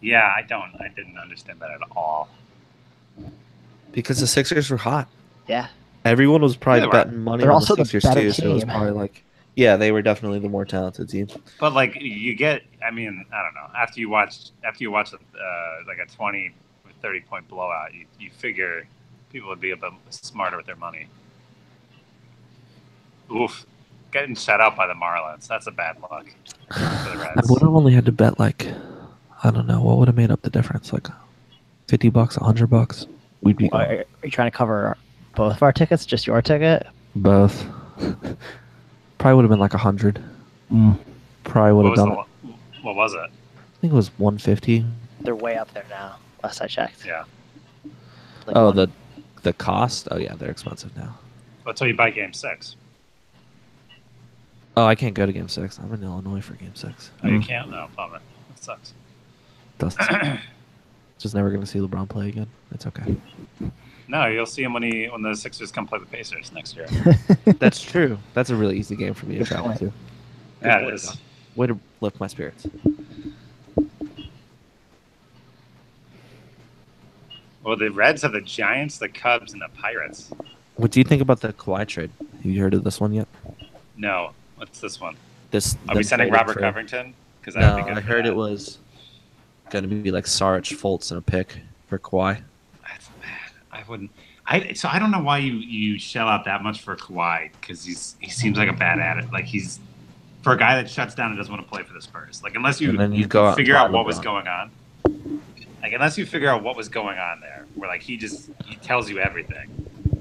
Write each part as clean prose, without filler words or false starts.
Yeah, I didn't understand that at all. Because the Sixers were hot. Yeah. Everyone was Yeah, probably they were. betting money They're on the also the Sixers better too, so it was team. probably like, yeah, they were definitely the more talented team. But like you get, I mean, I don't know. After you watch like a 20 or 30 point blowout, you figure people would be a bit smarter with their money. Oof, getting shut out by the Marlins. That's a bad luck for the I Reds. would have only had to bet like, I don't know, what would have made up the difference? Like $50, $100. We'd be Are gone. you trying to cover both of our tickets? Just your ticket? Both. Probably would have been like 100. Probably would What have was done the it. what was it? I think it was 150. They're way up there now. Last I checked. Yeah. Like Oh, one- the cost? Oh yeah, they're expensive now. That's how you buy Game 6. Oh, I can't go to Game 6. I'm in Illinois for Game 6. Oh, you can't? No, bummer. That sucks. Just never going to see LeBron play again. It's okay. No, you'll see him when the Sixers come play the Pacers next year. That's true. That's a really easy game for me to Good travel point. to. Yeah, it is. Way to lift my spirits. Well, the Reds have the Giants, the Cubs, and the Pirates. What do you think about the Kawhi trade? Have you heard of this one yet? No, what's this one? This Are we sending trading Robert for- Covington? Because No, I heard it was going to be like Saric, Fultz, and a pick for Kawhi. That's bad. I wouldn't. So I don't know why you shell out that much for Kawhi, because he seems like a bad at it. Like he's for a guy that shuts down and doesn't want to play for the Spurs. Like unless you And then you go out and figure out buy what was LeBron. going on. Like unless you figure out what was going on there, where like he tells you everything,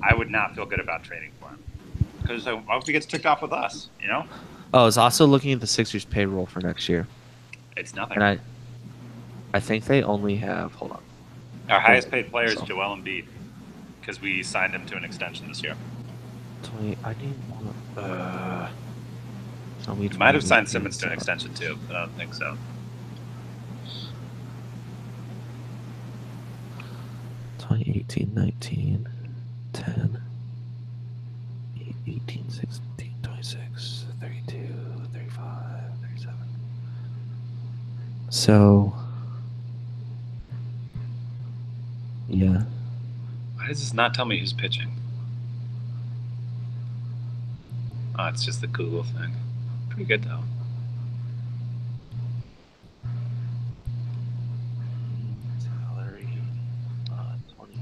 I would not feel good about trading for him. Because I hope he gets ticked off with us. You know, Oh, I was also looking at the Sixers payroll for next year. it's nothing. And I think they only have, hold on. Our highest paid player is So- Joel Embiid, because we signed him to an extension this year. 20, I need one. We might have signed Simmons to an extension too, but I don't think so. 2018, 19, 10, 18, 16, 26, 32, 35, 37. So, yeah. Why does this not tell me who's pitching? Oh, it's just the Google thing. Pretty good though. Salary, 20.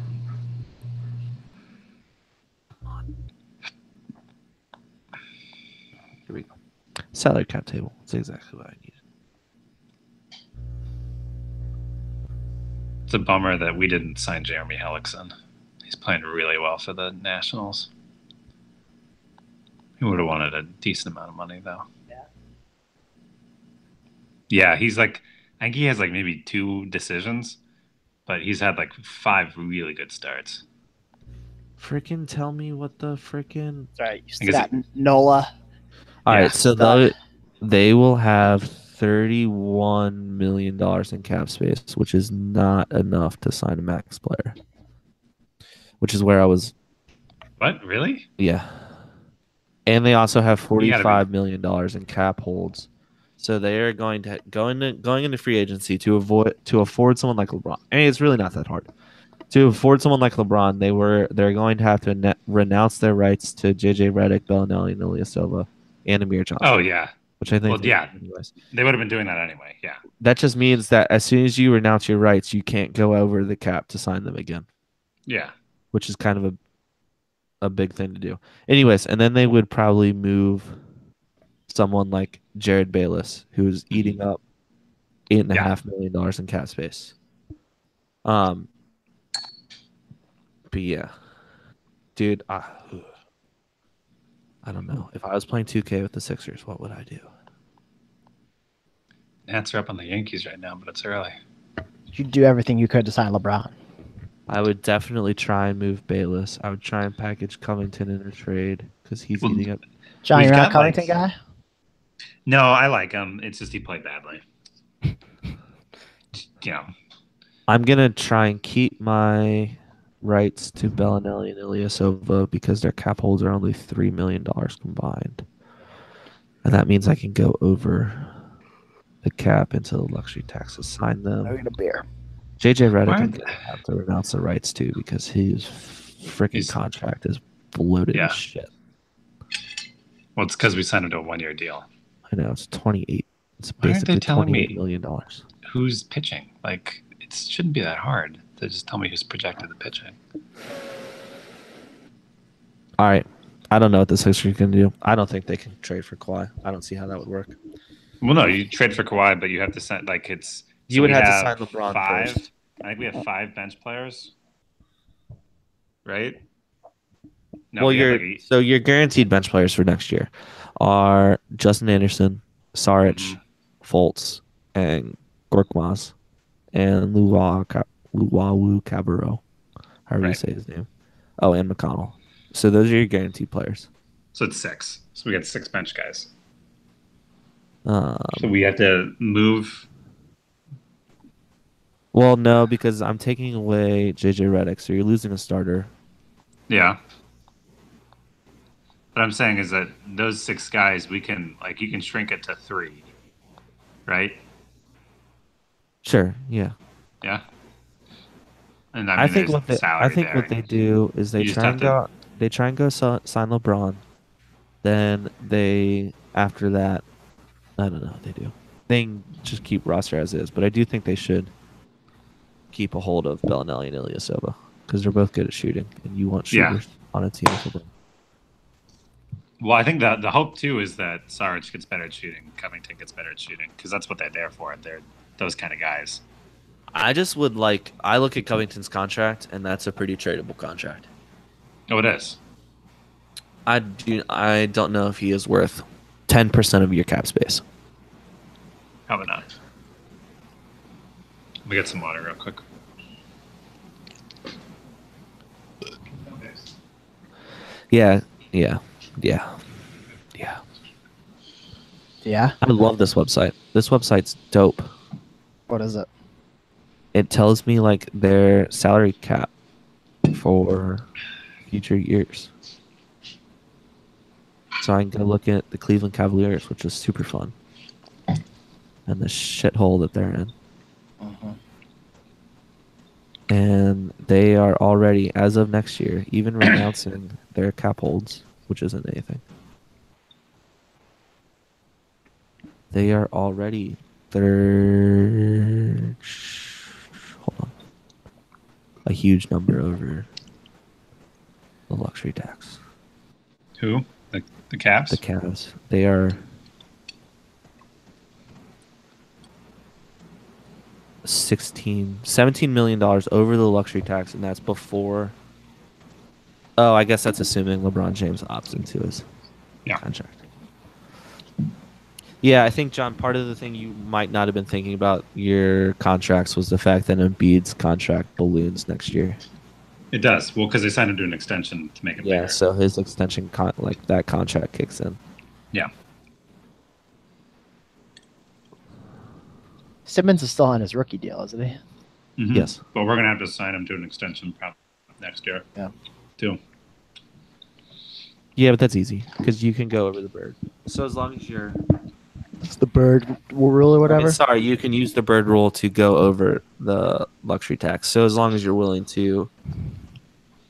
Here we go. Salary cap table. That's exactly what I needed. It's a bummer that we didn't sign Jeremy Hellickson. He's playing really well for the Nationals. He would have wanted a decent amount of money though. Yeah, he's like, I think he has like maybe 2 decisions, but he's had like 5 really good starts. Freaking tell me what the freaking. Sorry, you I still guess got Nola. All Yeah. right, so they will have $31 million in cap space, which is not enough to sign a max player. Which is where I was. What? Really? Yeah. And they also have You gotta be- $45 million in cap holds. So they are going into free agency to afford someone like LeBron. I mean, it's really not that hard. To afford someone like LeBron, they're going to have to renounce their rights to JJ Redick, Bellinelli, and Ilyasova, and Amir Johnson. Oh yeah. Which I think. Well, they yeah. did anyways. They would have been doing that anyway. Yeah. That just means that as soon as you renounce your rights, you can't go over the cap to sign them again, Yeah. which is kind of a big thing to do. Anyways, and then they would probably move someone like Jared Bayless, who's eating up $8.5 million in cap space. But yeah, dude, I don't know. If I was playing 2K with the Sixers, what would I do? Nats are up on the Yankees right now, but it's early. You do everything you could to sign LeBron. I would definitely try and move Bayless. I would try and package Covington in a trade because he's eating up. John, We've you're not a got, like- Covington guy? No, I like him. It's just he played badly. I'm gonna try and keep my rights to Bellinelli and Ilyasova because their cap holds are only $3 million combined, and that means I can go over the cap into the luxury taxes. Sign I'll them. get a beer. JJ Redick, Why- I'm gonna have to renounce the rights to because his freaking He's- contract is bloated Yeah. as shit. Well, it's because we signed him to a 1-year deal. I know it's 28. It's Why aren't they basically telling me- $28 million. Who's pitching? Like, it shouldn't be that hard to just tell me who's projected the pitching. All right. I don't know what the Sixers can do. I don't think they can trade for Kawhi. I don't see how that would work. Well, no, you trade for Kawhi, but you have to send like it's. You would we have to sign LeBron five. first. I think we have 5 bench players, right? No, Well, we have, your guaranteed bench players for next year are Justin Anderson, Saric, Mhm. Fultz, and Gorkmaz, and Luwawu Cabarro, however you Right. say his name. Oh, and McConnell. So those are your guaranteed players. So it's 6. So we got 6 bench guys. Um, So we have to move. well, no, because I'm taking away JJ Redick, so you're losing a starter. Yeah. What I'm saying is that those 6 guys, we can like you can shrink it to 3, right? Sure, yeah. Yeah. And I I mean, think there's what they, salary I think there. what they do is they You just try and have go sign LeBron. Then they after that, I don't know what they do. They just keep roster as is, but I do think they should keep a hold of Bellinelli and Ilyasova because they're both good at shooting, and you want Yeah. shooters on a team with LeBron. Well, I think that the hope too is that Saric gets better at shooting, Covington gets better at shooting, because that's what they're there for. They're those kind of guys. I just would like I look at Covington's contract, and that's a pretty tradable contract. Oh, it is. I don't know if he is worth 10% of your cap space. Probably not. Let me get some water real quick. Yeah. Yeah. I love this website. This website's dope. What is it? It tells me like their salary cap for future years. So I can go look at the Cleveland Cavaliers, which is super fun. And the shithole that they're in. And they are already, as of next year, even renouncing their cap holds, which isn't anything. They are already third. Hold on. A huge number over the luxury tax. Who? The Cavs? The Cavs. They are 17 million dollars over the luxury tax, and that's before. Oh, I guess that's assuming LeBron James opts into his contract. Yeah, I think John. Part of the thing you might not have been thinking about your contracts was the fact that Embiid's contract balloons next year. It does. Well, because they signed him to an extension to make it Yeah, bigger. so his extension, like that contract kicks in. Yeah. Simmons is still on his rookie deal, isn't he? Mhm. Yes. But we're gonna have to sign him to an extension probably next year. Yeah. Too. Yeah, but that's easy because you can go over the bird. So as long as you're It's the bird rule or whatever. sorry, you can use the bird rule to go over the luxury tax. So as long as you're willing to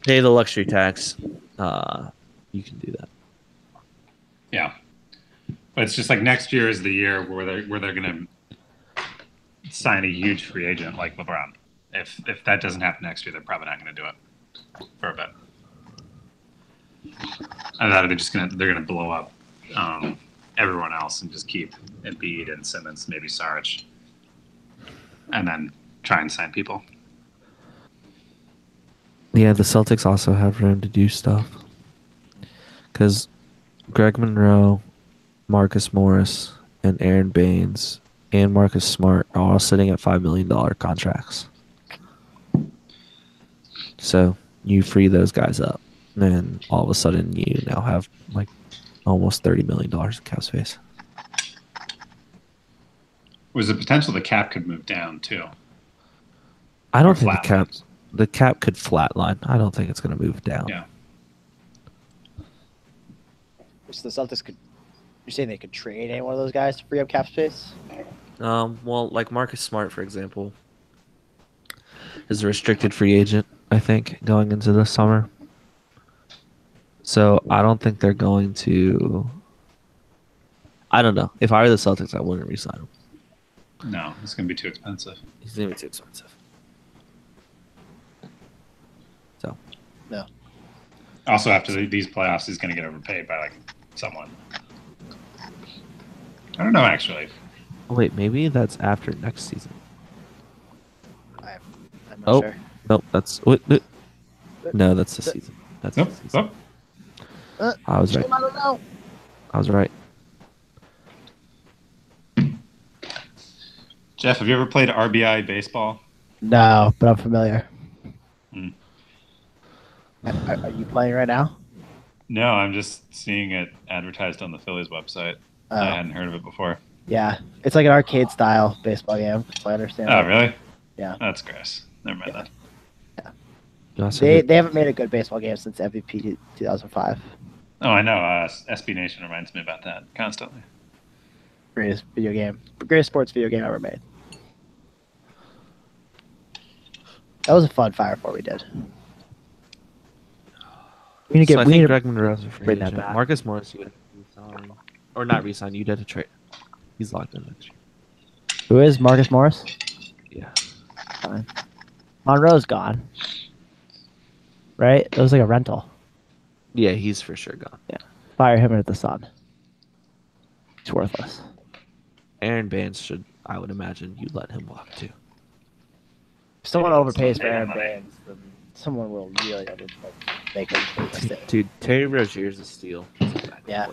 pay the luxury tax, you can do that. Yeah. But it's just like next year is the year where they're gonna sign a huge free agent like LeBron. If that doesn't happen next year, they're probably not gonna do it for a bit. I thought they're gonna blow up everyone else and just keep Embiid and Simmons, maybe Saric, and then try and sign people. Yeah, the Celtics also have room to do stuff because Greg Monroe, Marcus Morris, and Aaron Baines and Marcus Smart are all sitting at $5 million contracts. So you free those guys up, and all of a sudden you now have like almost $30 million in cap space. Was the potential the cap could move down too? I don't Or think flatline. the cap could flatline. I don't think it's going to move down. Yeah. So the Celtics could. You're saying they could trade any one of those guys to free up cap space? Well, like Marcus Smart, for example, is a restricted free agent, I think, going into the summer. So I don't think they're going to. I don't know. If I were the Celtics, I wouldn't re-sign him. No, it's going to be too expensive. He's gonna be too expensive. So No. Also, after these playoffs, he's going to get overpaid by like someone. I don't know, actually. wait, maybe that's after next season. I'm not Oh, sure. nope. That's no, that's the season. That's Nope. the season. Oh, I was right. I don't know. I was right. Jeff, have you ever played RBI baseball? No, but I'm familiar. Hmm. Are you playing right now? No, I'm just seeing it advertised on the Phillies website. I hadn't heard of it before. Yeah, it's like an arcade style baseball game. So I understand. Oh, really? Yeah. That's gross. Never mind that. You also They hit- they haven't made a good baseball game since MVP 2005. Oh, I know. SB Nation reminds me about that constantly. Greatest video game, greatest sports video game ever made. That was a fun Fire Four we did. We need to So I get. We think need to, Bregman Rose free bring that agent. back. Marcus Morris, you would resign, or not resign? You did a trade. He's locked in next year. who is Marcus Morris? Yeah. Fine. Monroe's gone. Right? It was like a rental. Yeah, he's for sure gone. Fire him at the Sun. He's worthless. Aaron Baines should, I would imagine, you let him walk too. If someone overpays for Yeah, Aaron money. Baines, then someone will really make him take a Dude, Terry Rozier's a steal. Yeah.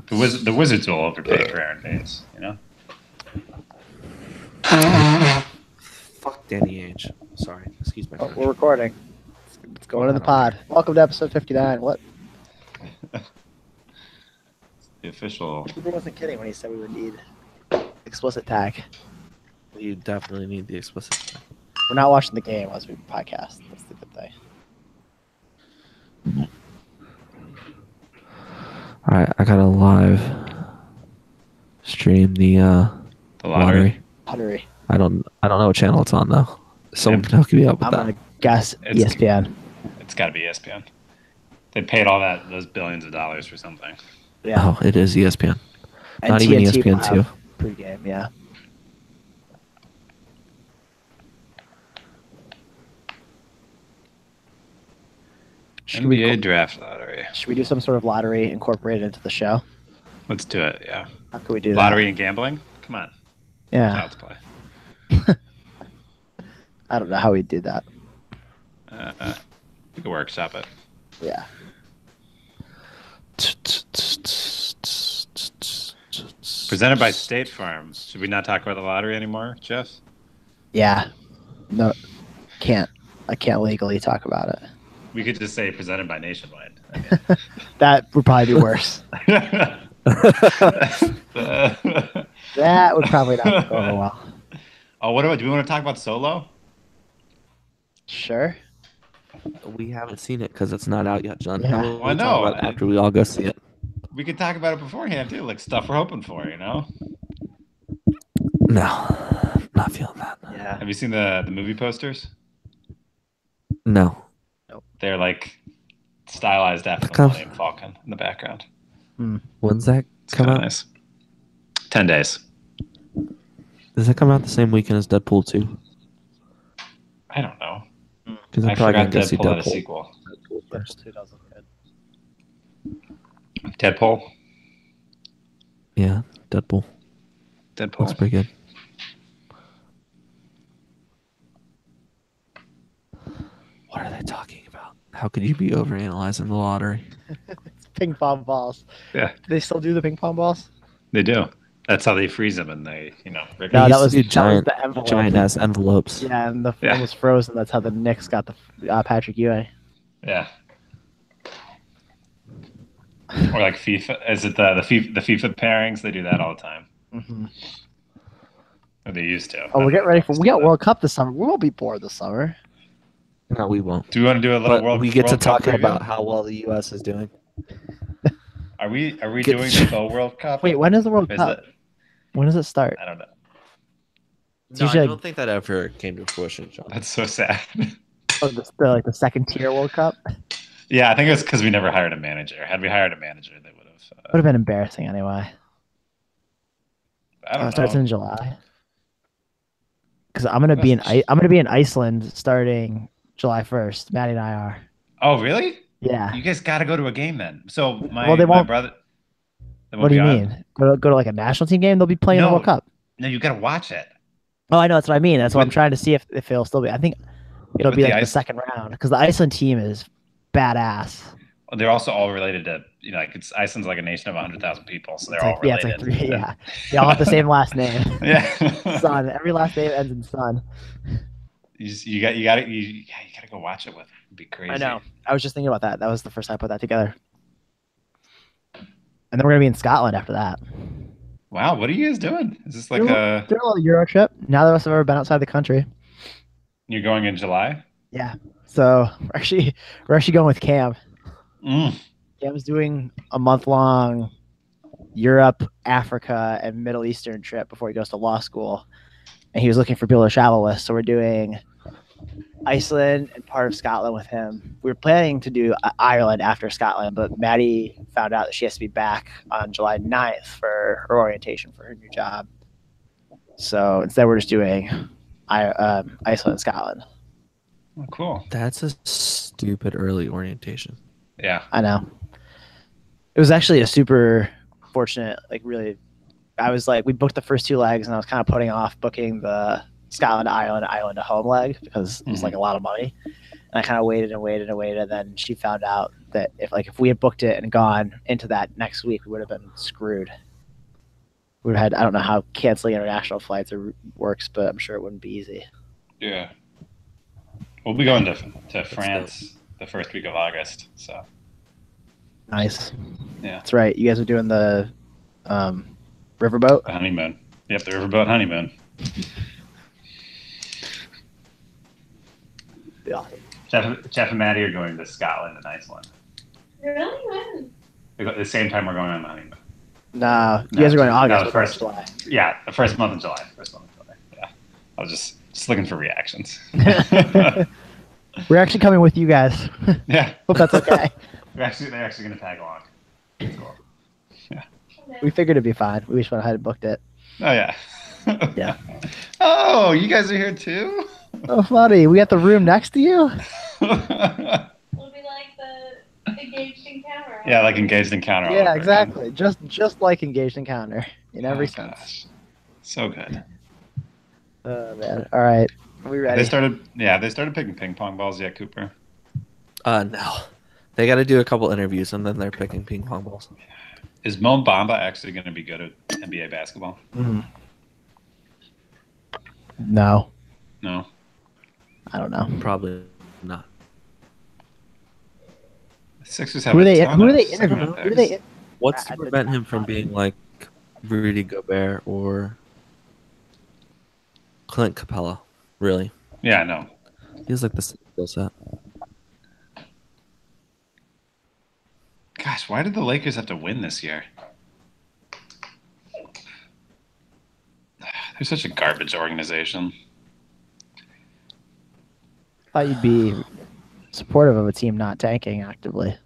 The Wizards will overpay for Aaron Baines, you know? Fuck Danny Ainge. Sorry, excuse my Oh, French. we're recording. Let's go into the pod. Welcome to episode 59. What? The official. He wasn't kidding when he said we would need explicit tag. You definitely need the explicit. We're not watching the game as we podcast. That's the good thing. All right, I gotta live stream the The lottery. Lottery. I don't know what channel it's on though. Someone Yeah. can hook me up with I'm that. gonna guess It's- ESPN. It's got to be ESPN. They paid all those billions of dollars for something. Yeah. Oh, it is ESPN. And Not even TNT will ESPN2. have Pre-game, yeah. Should we, NBA draft lottery. should we do some sort of lottery incorporated into the show? Let's do it. Yeah. How can we do Lottery and gambling. Come on. that? Yeah. Child's play. I don't know how we do that. We could workshop it. Yeah. Presented by State Farm. Should we not talk about the lottery anymore, Jeff? Yeah. No, can't. I can't legally talk about it. We could just say presented by Nationwide. That would probably be worse. That would probably not go over well. Oh, what about? Do we want to talk about Solo? Sure. We haven't seen it because it's not out yet, John. Yeah. We'll Well, I talk know. about it after we all go see it. We could talk about it beforehand too, like stuff we're hoping for. You know? No, not feeling that. Yeah. Have you seen the movie posters? No. They're like stylized after the Comes- Millennium Falcon in the background. When's that It's come kind of out? nice. 10 days. Does that come out the same weekend as Deadpool 2? I don't know. Because I'm I probably forgot gonna go see Deadpool had a Deadpool. sequel. First. Deadpool. Yeah, Deadpool. Deadpool. Looks pretty good. What are they talking about? How could you be overanalyzing the lottery? It's ping pong balls. Yeah, They still do the ping pong balls? they do. That's how they freeze them, and they, rip No, They that used was, to do that giant, was the envelope. giant ass envelopes. Yeah, and the film Yeah. was frozen. That's how the Knicks got the Patrick Ewing. Yeah. Or like FIFA. Is it the FIFA pairings? They do that all the time. Mm-hmm. Or they used to. Oh, we're getting ready for. We got World Cup this summer. We won't be bored this summer. No, we won't. Do we want to do a little But World we get World to Cup talk preview? about how well the U.S. is doing. Are we Get- doing the Bow World Cup? Wait, when is the World Is Cup? it? When does it start? I don't know. It's No, I usually don't think that ever came to fruition, John. That's so sad. like the second tier World Cup. Yeah, I think it was because we never hired a manager. Had we hired a manager, they would have. Would have been embarrassing anyway. I don't It starts know. in July. Because I'm gonna be in Iceland starting July 1st. Maddie and I are. Oh, really? Yeah. You guys got to go to a game then. So Well, they my won't- brother. They What won't do you be on? mean? Go to like a national team game? They'll be playing the No. World Cup. No, you got to watch it. Oh, I know. That's what I mean. That's what I'm With- trying to see if it'll still be. I think it'll With be the like the Ice- second round because the Iceland team is badass. They're also all related to like it's Iceland's like a nation of 100,000 people, so they're all Yeah, related. it's like three. Yeah, they all have the same last name. Yeah. Son. Every last name ends in son. You got to go watch it with. It'd be crazy. I know. I was just thinking about that. That was the first time I put that together. And then we're gonna be in Scotland after that. Wow, what are you guys doing? Is this like Doing a little Euro trip. Neither of us have ever been outside the country. you're going in July? Yeah. So we're actually going with Cam. Mm. Cam's doing a month-long Europe, Africa, and Middle Eastern trip before he goes to law school. And he was looking for people to travel with. So we're doing Iceland and part of Scotland with him. We were planning to do Ireland after Scotland, but Maddie found out that she has to be back on July 9th for her orientation for her new job. So instead, we're just doing Iceland and Scotland. Oh, cool. That's a stupid early orientation. Yeah. I know. It was actually a super fortunate, like really, I was like, we booked the first two legs and I was kind of putting off booking the Scotland to Ireland to home leg because it was like a lot of money. And I kind of waited and waited and waited. And then she found out that if we had booked it and gone into that next week, we would have been screwed. We would have had, I don't know how canceling international flights works, but I'm sure it wouldn't be easy. Yeah. We'll be going to France the first week of August. So Nice. Yeah. That's right. You guys are doing the riverboat? the honeymoon. Yep, the riverboat honeymoon. Yeah. Jeff and Maddie are going to Scotland and Iceland. Really? When? At the same time we're going on the honeymoon. No, you guys are going to August. the we're going first to July. Yeah, the first month of July. Yeah. I was just looking for reactions. We're actually coming with you guys. Yeah. Hope that's okay. They're actually going to tag along. That's cool. We figured it'd be fine. We just went ahead and booked it. Oh yeah. Yeah. Oh, you guys are here too? Oh, funny. We got the room next to you? It'll be like the engaged encounter. Yeah, like Engaged Encounter. all Yeah, over again. exactly. Just like Engaged Encounter in every Oh, sense. gosh. So good. Oh, man. All right. Are we ready? They started picking ping pong balls yet, Cooper? No. They got to do a couple interviews and then they're picking ping pong balls. Is Mo Bamba actually going to be good at NBA basketball? Mhm. No. No. I don't know. Probably not. The Sixers have Who are they a ton of interviewing? second-round Who do they? picks. What's to prevent him from being like Rudy Gobert or Clint Capella? Really? Yeah, I know. He has like the same skill set. Gosh, why did the Lakers have to win this year? They're such a garbage organization. Thought you'd be supportive of a team not tanking actively.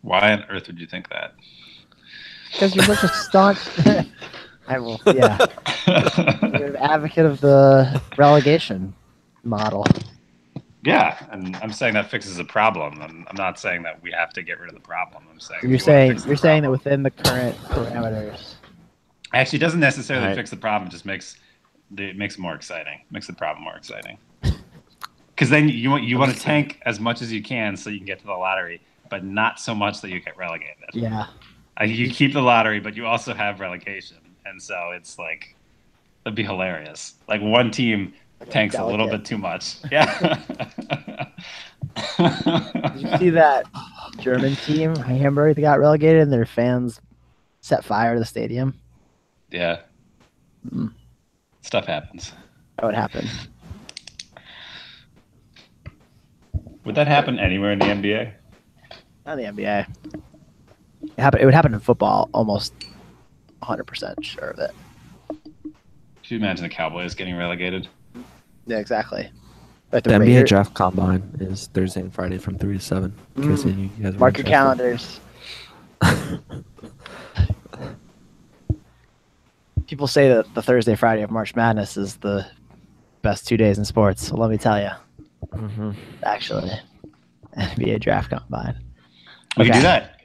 Why on earth would you think that? Because you're such a staunch. I will. Yeah. You're an advocate of the relegation model. Yeah, and I'm saying that fixes a problem. I'm not saying that we have to get rid of the problem. I'm saying You're saying that within the current parameters. actually it doesn't necessarily Right. fix the problem. It just makes it more exciting. Makes the problem more exciting. Because then you want to tank as much as you can so you can get to the lottery, but not so much that you get relegated. Yeah. You keep the lottery, but you also have relegation, and so it's like that'd be hilarious. Like one team tanks a little bit too much. Yeah. Did you see that German team, Hamburg, that got relegated and their fans set fire to the stadium? Yeah. Mm. Stuff happens. That would happen. Would that happen anywhere in the NBA? Not the NBA. It would happen in football, almost 100% sure of it. Could you imagine the Cowboys getting relegated? Yeah, exactly. Like The NBA Raiders- draft combine is Thursday and Friday from 3 to 7. In case any of you guys were Mark your interested. calendars. People say that the Thursday, Friday of March Madness is the best 2 days in sports. So let me tell you, actually, NBA draft combine. We could Okay. do that.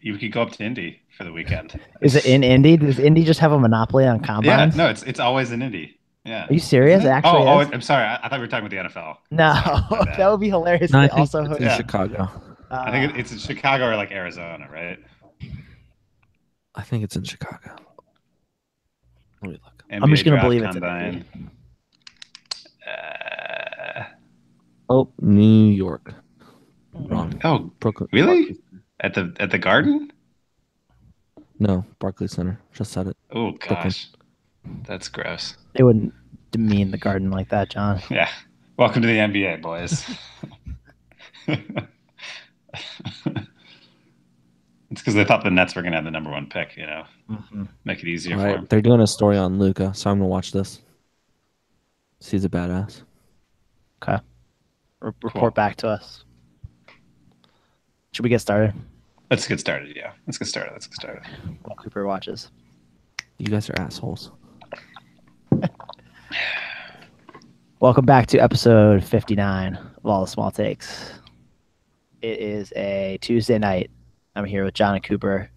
You could go up to Indy for the weekend. Is it in Indy? Does Indy just have a monopoly on Yeah, combines? no, it's always in Indy. Yeah. Are you serious? Isn't It it? actually oh, is? I'm sorry. I thought we were talking about the NFL. No, Sorry, my bad. that would be hilarious. No, I They think also it's in Yeah. Chicago. I think it's in Chicago or like Arizona, right? I think it's in Chicago. Let me look. I'm just NBA gonna draft believe it's in combine. Oh, New York. Wrong. Oh, Brooklyn. really? Barclays. At the Garden? No, Barclays Center. Just said it. Oh gosh, that's gross. They wouldn't demean the Garden like that, John. Yeah. Welcome to the NBA, boys. It's because they thought the Nets were going to have the number 1 pick, you know, make it easier All for right, them. they're doing a story on Luca, so I'm gonna watch this. He's a badass. Okay. Report back to us. Should we get started? Let's get started. Yeah, let's get started. While Cooper watches. You guys are assholes. Welcome back to episode 59 of All the Small Takes. It is a Tuesday night. I'm here with John and Cooper.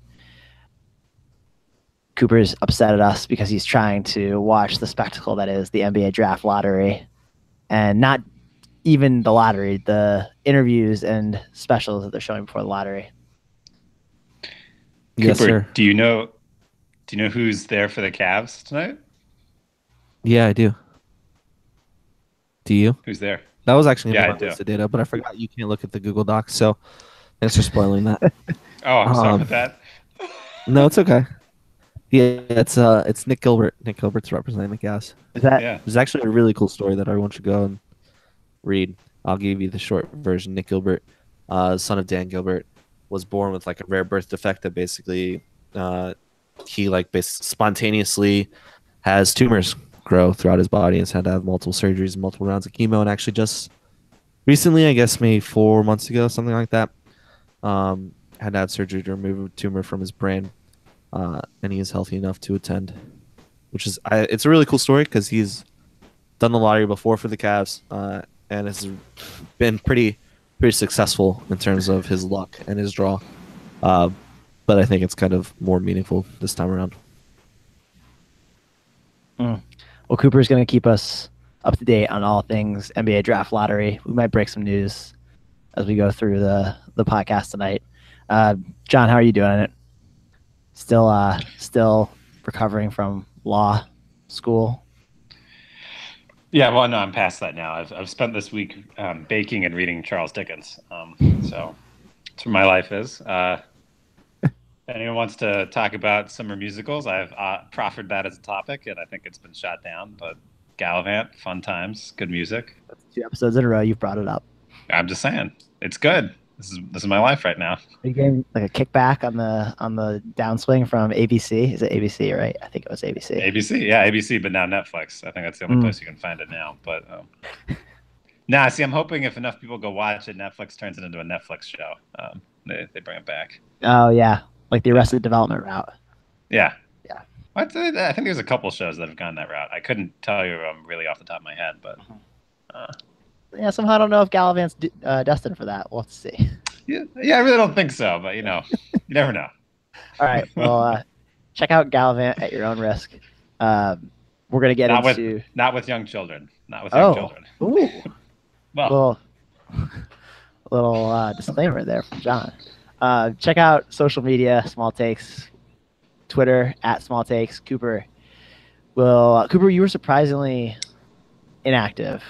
Cooper's upset at us because he's trying to watch the spectacle that is the NBA draft lottery. And not even the lottery, the interviews and specials that they're showing before the lottery. Yes, Cooper, sir. do you know who's there for the Cavs tonight? Yeah, I do. Do you? Who's there? That was actually Yeah, in I my do. list of data, but I forgot you can't look at the Google Docs, so thanks for spoiling that. Oh, I'm sorry about that. No, it's okay. Yeah, it's Nick Gilbert. Nick Gilbert's representing the Cavs. Is that Yeah. There's actually a really cool story that everyone should go and read. I'll give you the short version. Nick Gilbert, son of Dan Gilbert, was born with like a rare birth defect that basically he spontaneously has tumors grow throughout his body and has had to have multiple surgeries and multiple rounds of chemo. And actually just recently, I guess maybe 4 months ago, something like that, had to have surgery to remove a tumor from his brain. And he is healthy enough to attend, which is it's a really cool story because he's done the lottery before for the Cavs and has been pretty successful in terms of his luck and his draw. But I think it's kind of more meaningful this time around. Well, Cooper's going to keep us up to date on all things NBA draft lottery. We might break some news as we go through the podcast tonight. John, how are you doing on it? Still recovering from law school? Yeah, well, no, I'm past that now. I've spent this week baking and reading Charles Dickens. So that's where my life is. If anyone wants to talk about summer musicals, I've proffered that as a topic, and I think it's been shot down. But Gallivant, fun times, good music. That's 2 episodes in a row you've brought it up. I'm just saying, it's good. This is my life right now. Are you getting like a kickback on the downswing from ABC? Is it ABC, right? I think it was ABC. ABC, yeah, ABC, but now Netflix. I think that's the only place you can find it now. But nah, see, I'm hoping if enough people go watch it, Netflix turns it into a Netflix show. They bring it back. Oh yeah, like the Arrested Development route. Yeah. Yeah. I think there's a couple shows that have gone that route. I couldn't tell you really off the top of my head, but Yeah, somehow I don't know if Gallivant's destined for that. We'll have to see. yeah, I really don't think so. But you you never know. All right, well, check out Gallivant at your own risk. We're gonna get into Not with young children. Not with young children. Ooh, Well, little disclaimer there from John. Check out social media, Small Takes, Twitter at Small Takes. Cooper, you were surprisingly inactive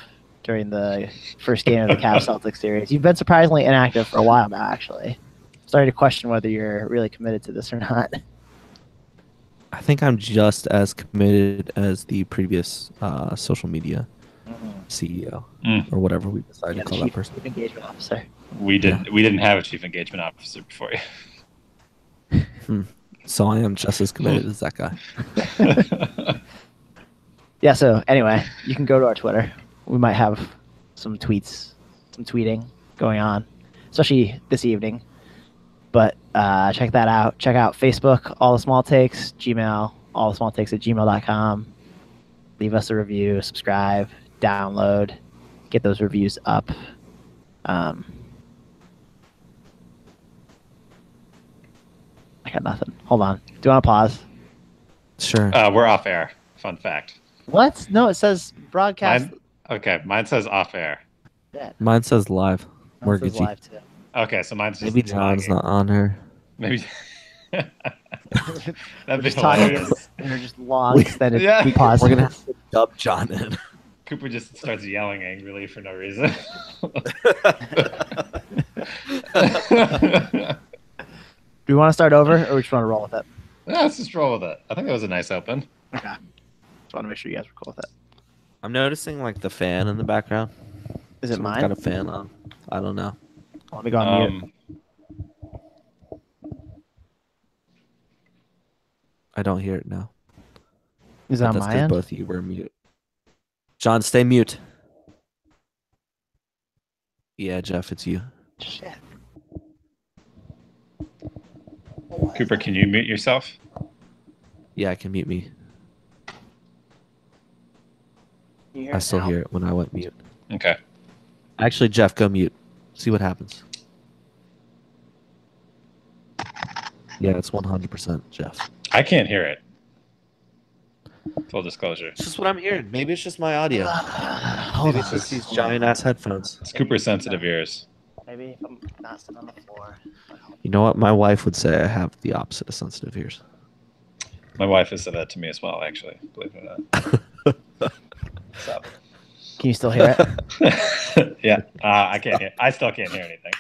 during the first game of the Cavs Celtics series. You've been surprisingly inactive for a while now, actually. Starting to question whether you're really committed to this or not. I think I'm just as committed as the previous social media CEO or whatever we decided to call that person. Chief Engagement Officer. we didn't have a chief engagement officer before you. So I am just as committed as that guy. Yeah. So anyway, you can go to our Twitter. We might have some tweets, some tweeting going on, especially this evening. But check that out. Check out Facebook, All the Small Takes, Gmail, allthesmalltakes@gmail.com. Leave us a review, subscribe, download, get those reviews up. I got nothing. Hold on. Do you want to pause? Sure. We're off air. Fun fact. What? No, it says broadcast. Mine says off air. Mine says live. Mine says Mortgagee. live too. Okay, so mine's just Maybe John's lagging. not on her. Maybe. That'd We're be just talking hilarious. and they're just long extended Yeah. pauses. We're gonna have to dub John in. Cooper just starts yelling angrily for no reason. Do we want to start over or we just want to roll with it? Yeah, let's just roll with it. I think that was a nice open. Okay. Just want to make sure you guys were cool with it. I'm noticing like the fan in the background. Is it Someone's mine? got a fan on. I don't know. Let me go on mute. I don't hear it now. Is it on That's my because end? both of you were mute. John, stay mute. Yeah, Jeff, it's you. Shit. Cooper, can you mute yourself? Yeah, I can mute me. Can you hear I it still now? hear it when I went mute. Okay. Actually, Jeff, go mute. See what happens. Yeah, it's 100% Jeff. I can't hear it. Full disclosure. It's just what I'm hearing. Maybe it's just my audio. Hold Maybe on. it's just these giant ass headphones. It's Cooper sensitive ears. Maybe if I'm not sitting on the floor. You know what? My wife would say I have the opposite of sensitive ears. My wife has said that to me as well, actually. Believe it or not. So. Can you still hear it? Yeah. I can't hear. I still can't hear anything.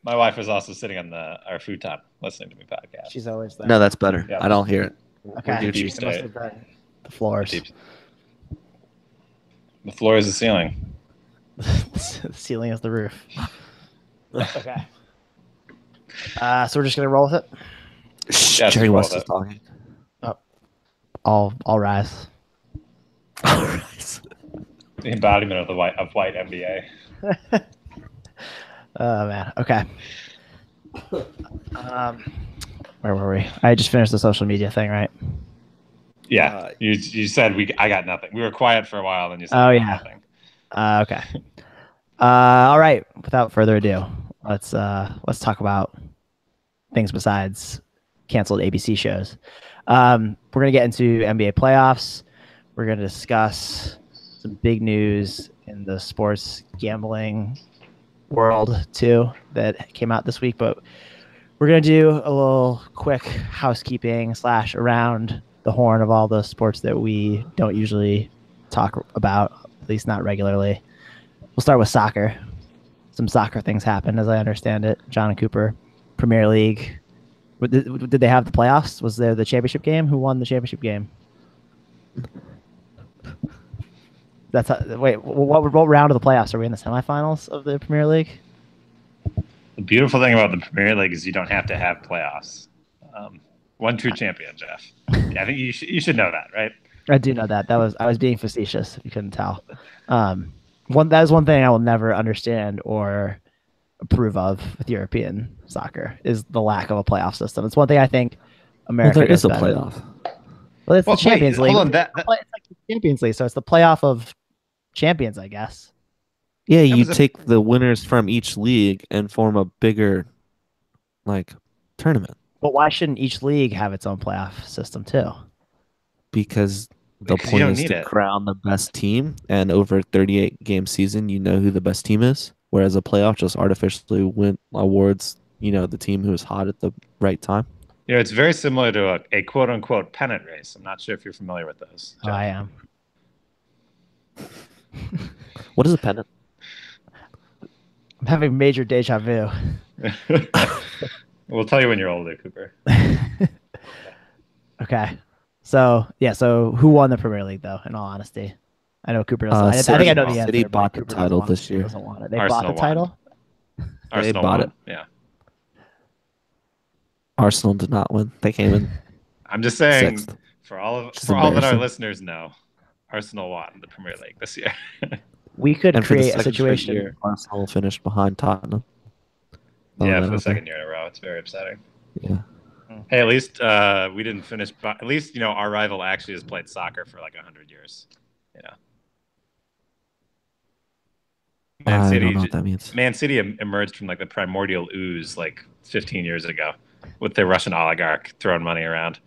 My wife was also sitting on our futon listening to me podcast. She's always there. No, that's better. Yeah. I don't hear it. Okay. Deep It must state. have been the floors. The floor is the ceiling. The ceiling is the roof. Okay. So we're just gonna roll with it. Shh, Yes, Jerry roll West with is it. talking. All rise. All right. The embodiment of white MBA. Oh man. Okay. Where were we? I just finished the social media thing, right? Yeah. You said I got nothing. We were quiet for a while, and you said Oh, I got yeah. nothing. Okay. All right. Without further ado, let's talk about things besides canceled ABC shows. We're gonna get into NBA playoffs. We're gonna discuss some big news in the sports gambling world too that came out this week. But we're gonna do a little quick housekeeping / around the horn of all the sports that we don't usually talk about, at least not regularly. We'll start with soccer. Some soccer things happened, as I understand it. John and Cooper, Premier League. Did they have the playoffs? Was there the championship game? Who won the championship game? That's wait. What round of the playoffs are we in? The semifinals of the Premier League? The beautiful thing about the Premier League is you don't have to have playoffs. One true champion, Jeff. Yeah, I think you should know that, right? I do know that. I was being facetious. If you couldn't tell. That is one thing I will never understand or approve of with European soccer is the lack of a playoff system. It's one thing I think America. Well, there is a does better. playoff. Well, it's the Champions League. Hold on, It's like the Champions League, so it's the playoff of champions, I guess. Yeah, you was a- take the winners from each league and form a bigger, tournament. But why shouldn't each league have its own playoff system too? Because the Because you point don't is need to it. crown the best team, and over a 38 game season, you know who the best team is. Whereas a playoff just artificially awards, the team who is hot at the right time. It's very similar to a quote unquote pennant race. I'm not sure if you're familiar with those. Oh, I am. What is a pennant? I'm having major deja vu. We'll tell you when you're older, Cooper. Okay. So who won the Premier League though? In all honesty, I know Cooper doesn't. I think I know the answer. City but bought the Cooper title doesn't this year. Doesn't want it. They Arsenal bought the won. title. Arsenal bought won. it. Yeah. Arsenal did not win. They came in I'm just saying, sixth. for all Which is that our embarrassing. listeners know, Arsenal won the Premier League this year. We could And for the create a second straight situation. year, Arsenal finished behind Tottenham. Throwing Yeah, that for the out there. second year in a row. It's very upsetting. Yeah. Hey, at least we didn't finish. But at least our rival actually has played soccer for like 100 years. Man I City, don't know what that means. Man City emerged from like the primordial ooze like 15 years ago with their Russian oligarch throwing money around.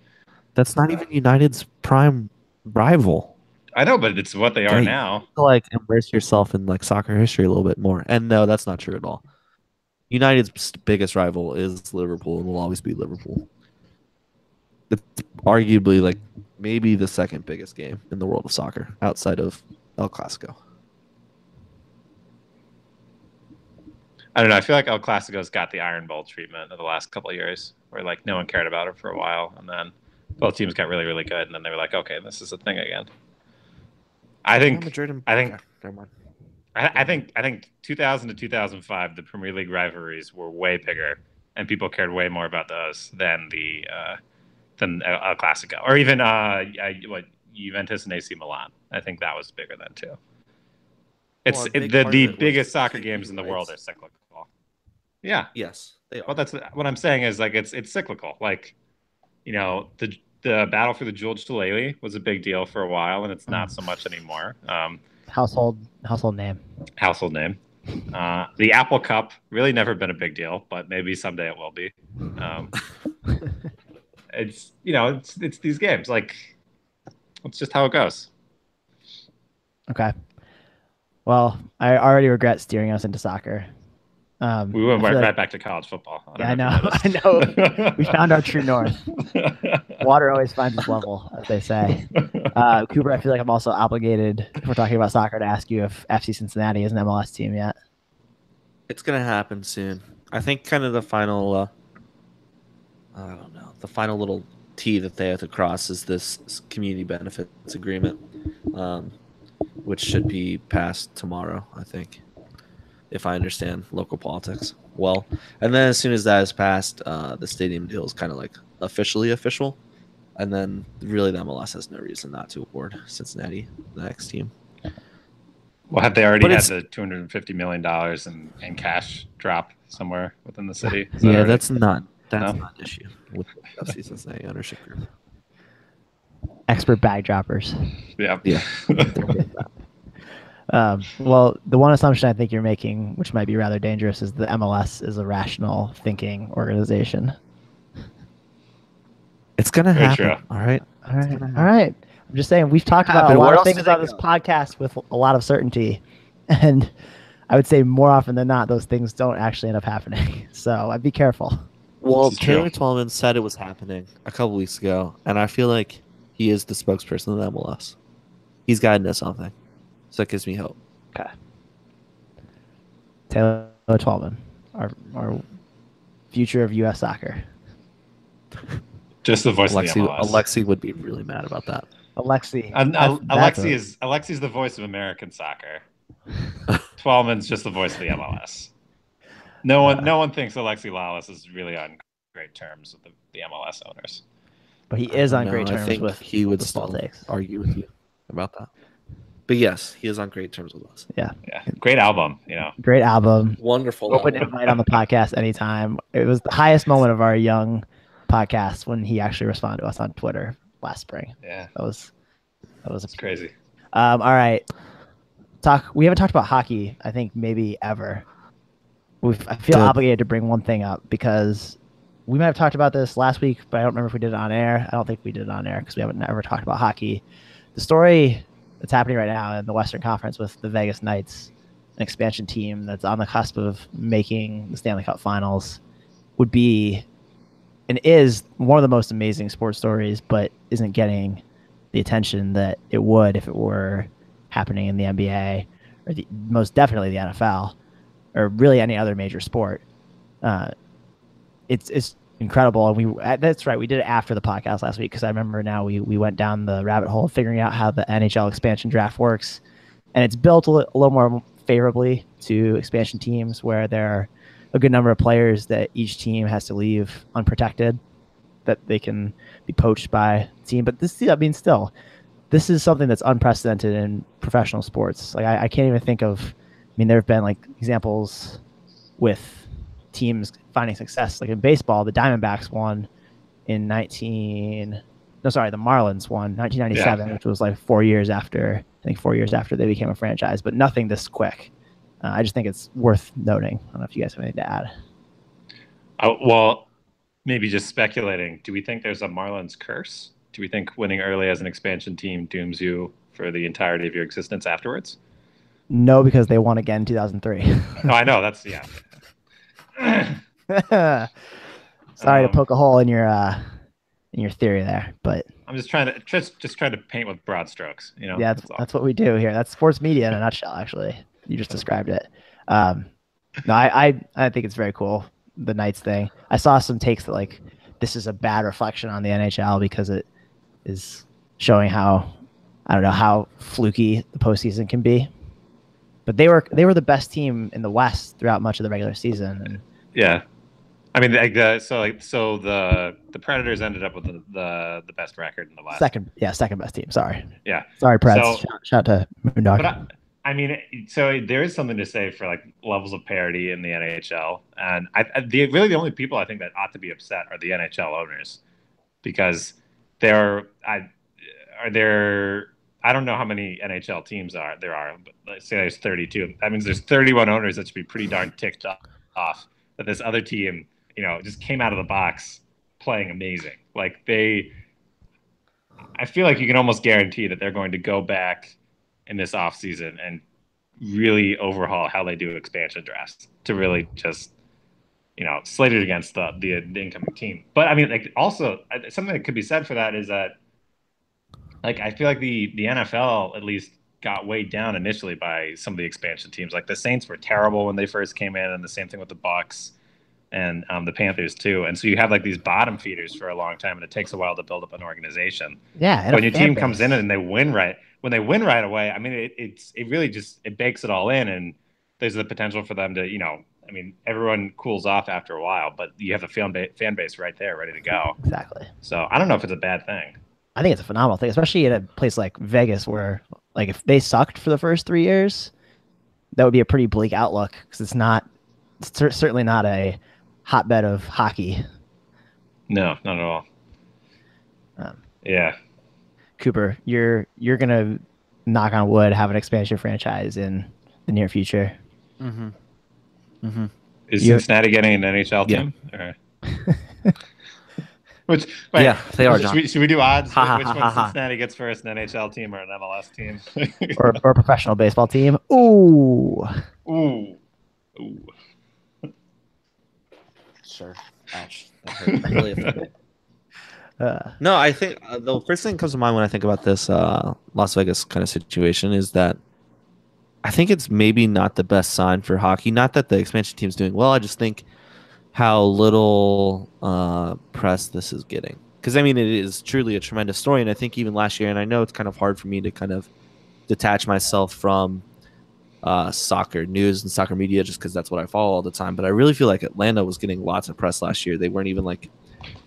That's not even United's prime rival. I know, but it's what they are Okay, now. You have to, like, immerse yourself in like soccer history a little bit more. And no, that's not true at all. United's biggest rival is Liverpool and will always be Liverpool. It's arguably like maybe the second biggest game in the world of soccer outside of El Clasico. I don't know. I feel like El Clasico's got the Iron Bowl treatment of the last couple of years, where like no one cared about it for a while, and then both teams got really, really good, and then they were like, okay, this is a thing again. I think 2000 to 2005, the Premier League rivalries were way bigger, and people cared way more about those than El Clasico, or even Juventus and AC Milan. I think that was bigger then too. Well, a big part of The it was biggest soccer TV games in the world are rights. cyclical. Yeah, Yes, they are. well, that's what I'm saying is like it's cyclical. Like, the battle for the Jewel Shillelagh was a big deal for a while, and it's not so much anymore. Household name. Household name. The Apple Cup really never been a big deal, but maybe someday it will be. It's it's these games. Like, it's just how it goes. Okay. Well, I already regret steering us into soccer. We went I feel right back to college football. Yeah, I know. We found our true north. Water always finds its level, as they say. Cooper, I feel like I'm also obligated, if we're talking about soccer, to ask you if FC Cincinnati is an MLS team yet. It's gonna happen soon. I think kind of the final, I don't know, the final little T that they have to cross is this community benefits agreement, which should be passed tomorrow, I think, if I understand local politics well. And then as soon as that is passed, the stadium deal is kind of like officially official. And then really the MLS has no reason not to award Cincinnati the next team. Well, have they already had the $250 million in cash drop somewhere within the city? Yeah, that's not an issue with the FC Cincinnati ownership group. Expert bag droppers. Yeah. Well, the one assumption I think you're making, which might be rather dangerous, is the MLS is a rational thinking organization. It's gonna Very happen. true. All right. I'm just saying we've talked about a lot of things on this podcast with a lot of certainty, and I would say more often than not, those things don't actually end up happening. So I'd be careful. Well, This is true. Taylor Twellman said it was happening a couple weeks ago, and I feel like he is the spokesperson of the MLS. He's guiding us something, so that gives me hope. Okay. Taylor Twellman, our future of U.S. soccer. Just the voice of the MLS. Alexi would be really mad about that. Alexi. Alexi's the voice of American soccer. Twellman's just the voice of the MLS. No one thinks Alexi Lalas is really on great terms with the MLS owners. But he is on great I terms think with he would the still Baltics. argue with you about that. But yes, he is on great terms with us. Yeah. Great album, Great album. Wonderful. Open invite on the podcast anytime. It was the highest moment of our young podcast when he actually responded to us on Twitter last spring. Yeah. That was It's crazy. all right. We haven't talked about hockey, I think maybe ever. I feel obligated to bring one thing up because we might have talked about this last week, but I don't remember if we did it on air. I don't think we did it on air because we haven't ever talked about hockey. The story that's happening right now in the Western Conference with the Vegas Knights, an expansion team that's on the cusp of making the Stanley Cup Finals, would be and is one of the most amazing sports stories, but isn't getting the attention that it would if it were happening in the NBA or most definitely the NFL or really any other major sport. It's incredible. And that's right. We did it after the podcast last week because I remember now we went down the rabbit hole of figuring out how the NHL expansion draft works. And it's built a little more favorably to expansion teams where they're a good number of players that each team has to leave unprotected, that they can be poached by the team. But this, I mean, still, this is something that's unprecedented in professional sports. Like I can't even think of. I mean, there have been like examples with teams finding success. Like in baseball, the Diamondbacks won in the Marlins won 1997, which was like 4 years after, I think 4 years after they became a franchise, but nothing this quick. I just think it's worth noting. I don't know if you guys have anything to add. Well, maybe just speculating. Do we think there's a Marlins curse? Do we think winning early as an expansion team dooms you for the entirety of your existence afterwards? No, because they won again in 2003. Oh, I know. That's, yeah. Sorry to poke a hole in your theory there, but I'm just trying to paint with broad strokes. Yeah, that's what we do here. That's sports media in a nutshell. Actually, you just described it. No, I think it's very cool, the Knights thing. I saw some takes that like this is a bad reflection on the NHL because it is showing how, I don't know, how fluky the postseason can be. But they were the best team in the West throughout much of the regular season. And yeah, I mean, so the Predators ended up with the best record in the West. Second best team. Sorry. Yeah. Sorry, Preds. Shout out to Moondog. But I mean, so there is something to say for like levels of parity in the NHL, and the only people I think that ought to be upset are the NHL owners, because I don't know how many NHL teams there are, but let's say there's 32. That means there's 31 owners that should be pretty darn ticked off that this other team, just came out of the box playing amazing. Like I feel like you can almost guarantee that they're going to go back in this offseason and really overhaul how they do expansion drafts to really just, slate it against the incoming team. But I mean, like, also something that could be said for that is that, like, I feel like the NFL at least got weighed down initially by some of the expansion teams. Like the Saints were terrible when they first came in, and the same thing with the Bucks and the Panthers too. And so you have like these bottom feeders for a long time, and it takes a while to build up an organization. Yeah, and when your team comes in and they win right away, I mean, it really just bakes it all in, and there's the potential for them to, I mean, everyone cools off after a while, but you have a fan base right there, ready to go. Exactly. So I don't know if it's a bad thing. I think it's a phenomenal thing, especially in a place like Vegas, where like if they sucked for the first 3 years, that would be a pretty bleak outlook because it's certainly not a hotbed of hockey. No, not at all. Yeah, Cooper, you're gonna, knock on wood, have an expansion franchise in the near future. Mm-hmm. Mm-hmm. Is Cincinnati getting an NHL team? Yeah. Yeah, they are. John. Should we do odds? Which one Cincinnati gets first, an NHL team or an MLS team? or a professional baseball team? Ooh. Sure. Ouch. That hurt. Really offended. No, I think the first thing that comes to mind when I think about this Las Vegas kind of situation is that I think it's maybe not the best sign for hockey. Not that the expansion team's doing well. I just think how little press this is getting. Because, I mean, it is truly a tremendous story. And I think even last year, and I know it's kind of hard for me to kind of detach myself from soccer news and soccer media just because that's what I follow all the time. But I really feel like Atlanta was getting lots of press last year. They weren't even like,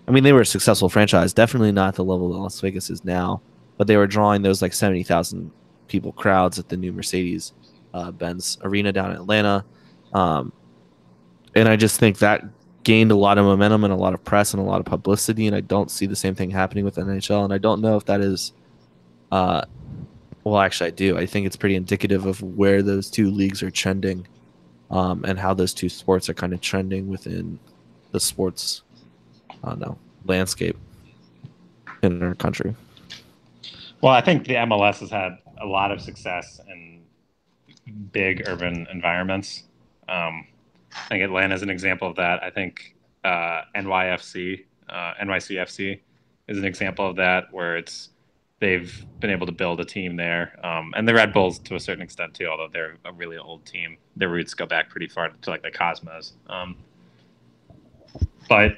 I mean, they were a successful franchise. Definitely not the level that Las Vegas is now. But they were drawing those like 70,000 people crowds at the new Mercedes Benz Arena down in Atlanta. And I just think that gained a lot of momentum and a lot of press and a lot of publicity, and I don't see the same thing happening with the NHL, and I don't know if that is well, actually I do. I think it's pretty indicative of where those two leagues are trending, and how those two sports are kind of trending within the sports landscape in our country. Well, I think the MLS has had a lot of success in big urban environments. I think Atlanta is an example of that. I think NYCFC is an example of that, where they've been able to build a team there. And the Red Bulls to a certain extent too, although they're a really old team. Their roots go back pretty far to like the Cosmos. But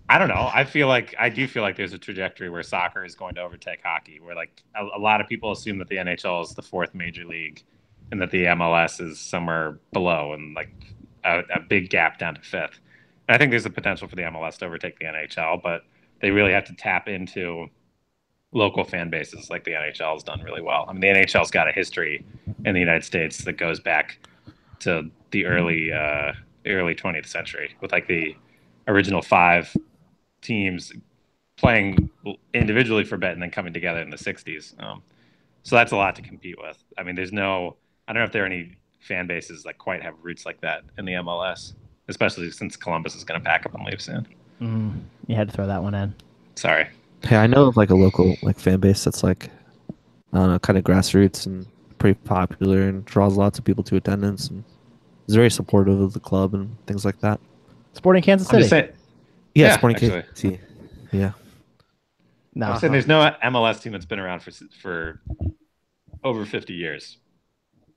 I don't know. I do feel like there's a trajectory where soccer is going to overtake hockey, where like a lot of people assume that the NHL is the fourth major league and that the MLS is somewhere below. And like, a big gap down to fifth. And I think there's a potential for the MLS to overtake the NHL, but they really have to tap into local fan bases like the NHL has done really well. I mean, the NHL's got a history in the United States that goes back to the early 20th century with like the original 5 teams playing individually for a bit and then coming together in the 60s. So that's a lot to compete with. I mean, I don't know if there are any fan bases that quite have roots like that in the MLS, especially since Columbus is going to pack up and leave soon. You had to throw that one in. Sorry. Hey, I know of like a local like fan base that's like, I don't know, kind of grassroots and pretty popular and draws lots of people to attendance and is very supportive of the club and things like that. Sporting Kansas I'm just City. saying, Yeah, Yeah, Sporting actually. KC. Yeah. No, I'm saying there's no MLS team that's been around for over 50 years.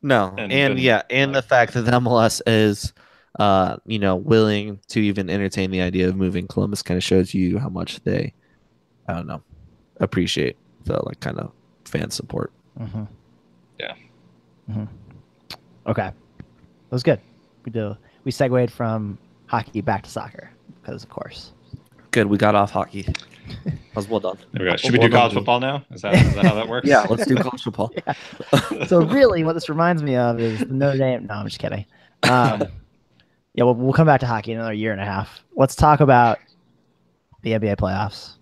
No, And and been, yeah, and the like- fact that the MLS is, willing to even entertain the idea of moving Columbus kind of shows you how much they, I don't know, appreciate the like kind of fan support. Mhm. Yeah. Okay, that was good. We segued from hockey back to soccer because, of course. Good, we got off hockey. That was well done. There we go. Should we Well do done, college dude. football now? Is that how that works? Yeah, let's do college football. So really, what this reminds me of is the Notre Dame. No, I'm just kidding. Yeah, we'll come back to hockey in another year and a half. Let's talk about the NBA playoffs,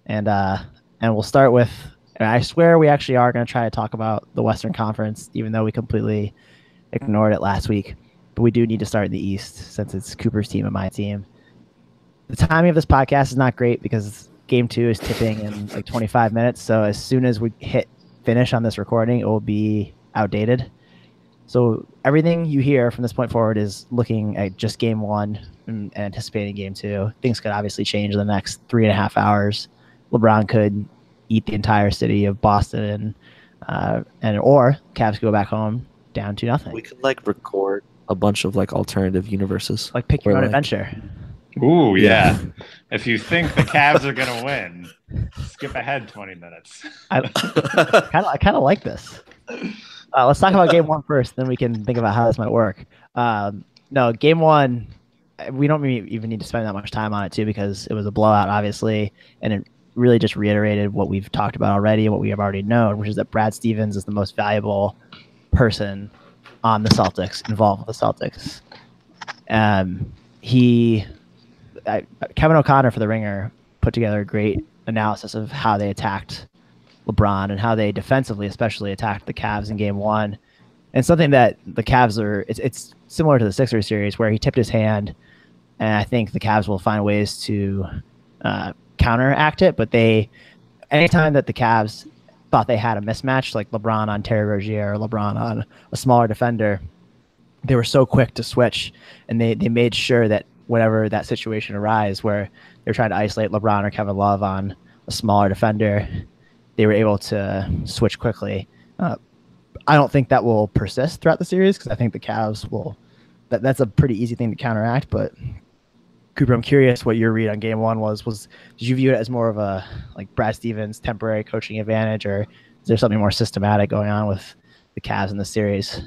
and we'll start with. And I swear we actually are going to try to talk about the Western Conference, even though we completely ignored it last week. But we do need to start in the East since it's Cooper's team and my team. The timing of this podcast is not great because Game 2 is tipping in like 25 minutes. So as soon as we hit finish on this recording, it will be outdated. So everything you hear from this point forward is looking at just Game 1 and anticipating Game 2. Things could obviously change in the next 3.5 hours. LeBron could eat the entire city of Boston, and or Cavs could go back home down to nothing. We could like record a bunch of like alternative universes. Like pick your Or, own like- adventure. Ooh, Yeah. yeah. If you think the Cavs are going to win, skip ahead 20 minutes. I kind of like this. Let's talk about Game 1 first, then we can think about how this might work. No, Game 1, we don't even need to spend that much time on it too because it was a blowout, obviously, and it really just reiterated what we've talked about already and what we have already known, which is that Brad Stevens is the most valuable person on the Celtics, involved with the Celtics. Kevin O'Connor for The Ringer put together a great analysis of how they attacked LeBron and how they defensively especially attacked the Cavs in Game 1. And something that the Cavs it's similar to the Sixers series where he tipped his hand, and I think the Cavs will find ways to counteract it. But anytime that the Cavs thought they had a mismatch, like LeBron on Terry Rozier or LeBron on a smaller defender, they were so quick to switch, and they made sure that whenever that situation arose where they're trying to isolate LeBron or Kevin Love on a smaller defender, they were able to switch quickly. I don't think that will persist throughout the series because I think the Cavs will. That's a pretty easy thing to counteract. But Cooper, I'm curious what your read on Game 1 was. Did you view it as more of a like Brad Stevens temporary coaching advantage, or is there something more systematic going on with the Cavs in the series?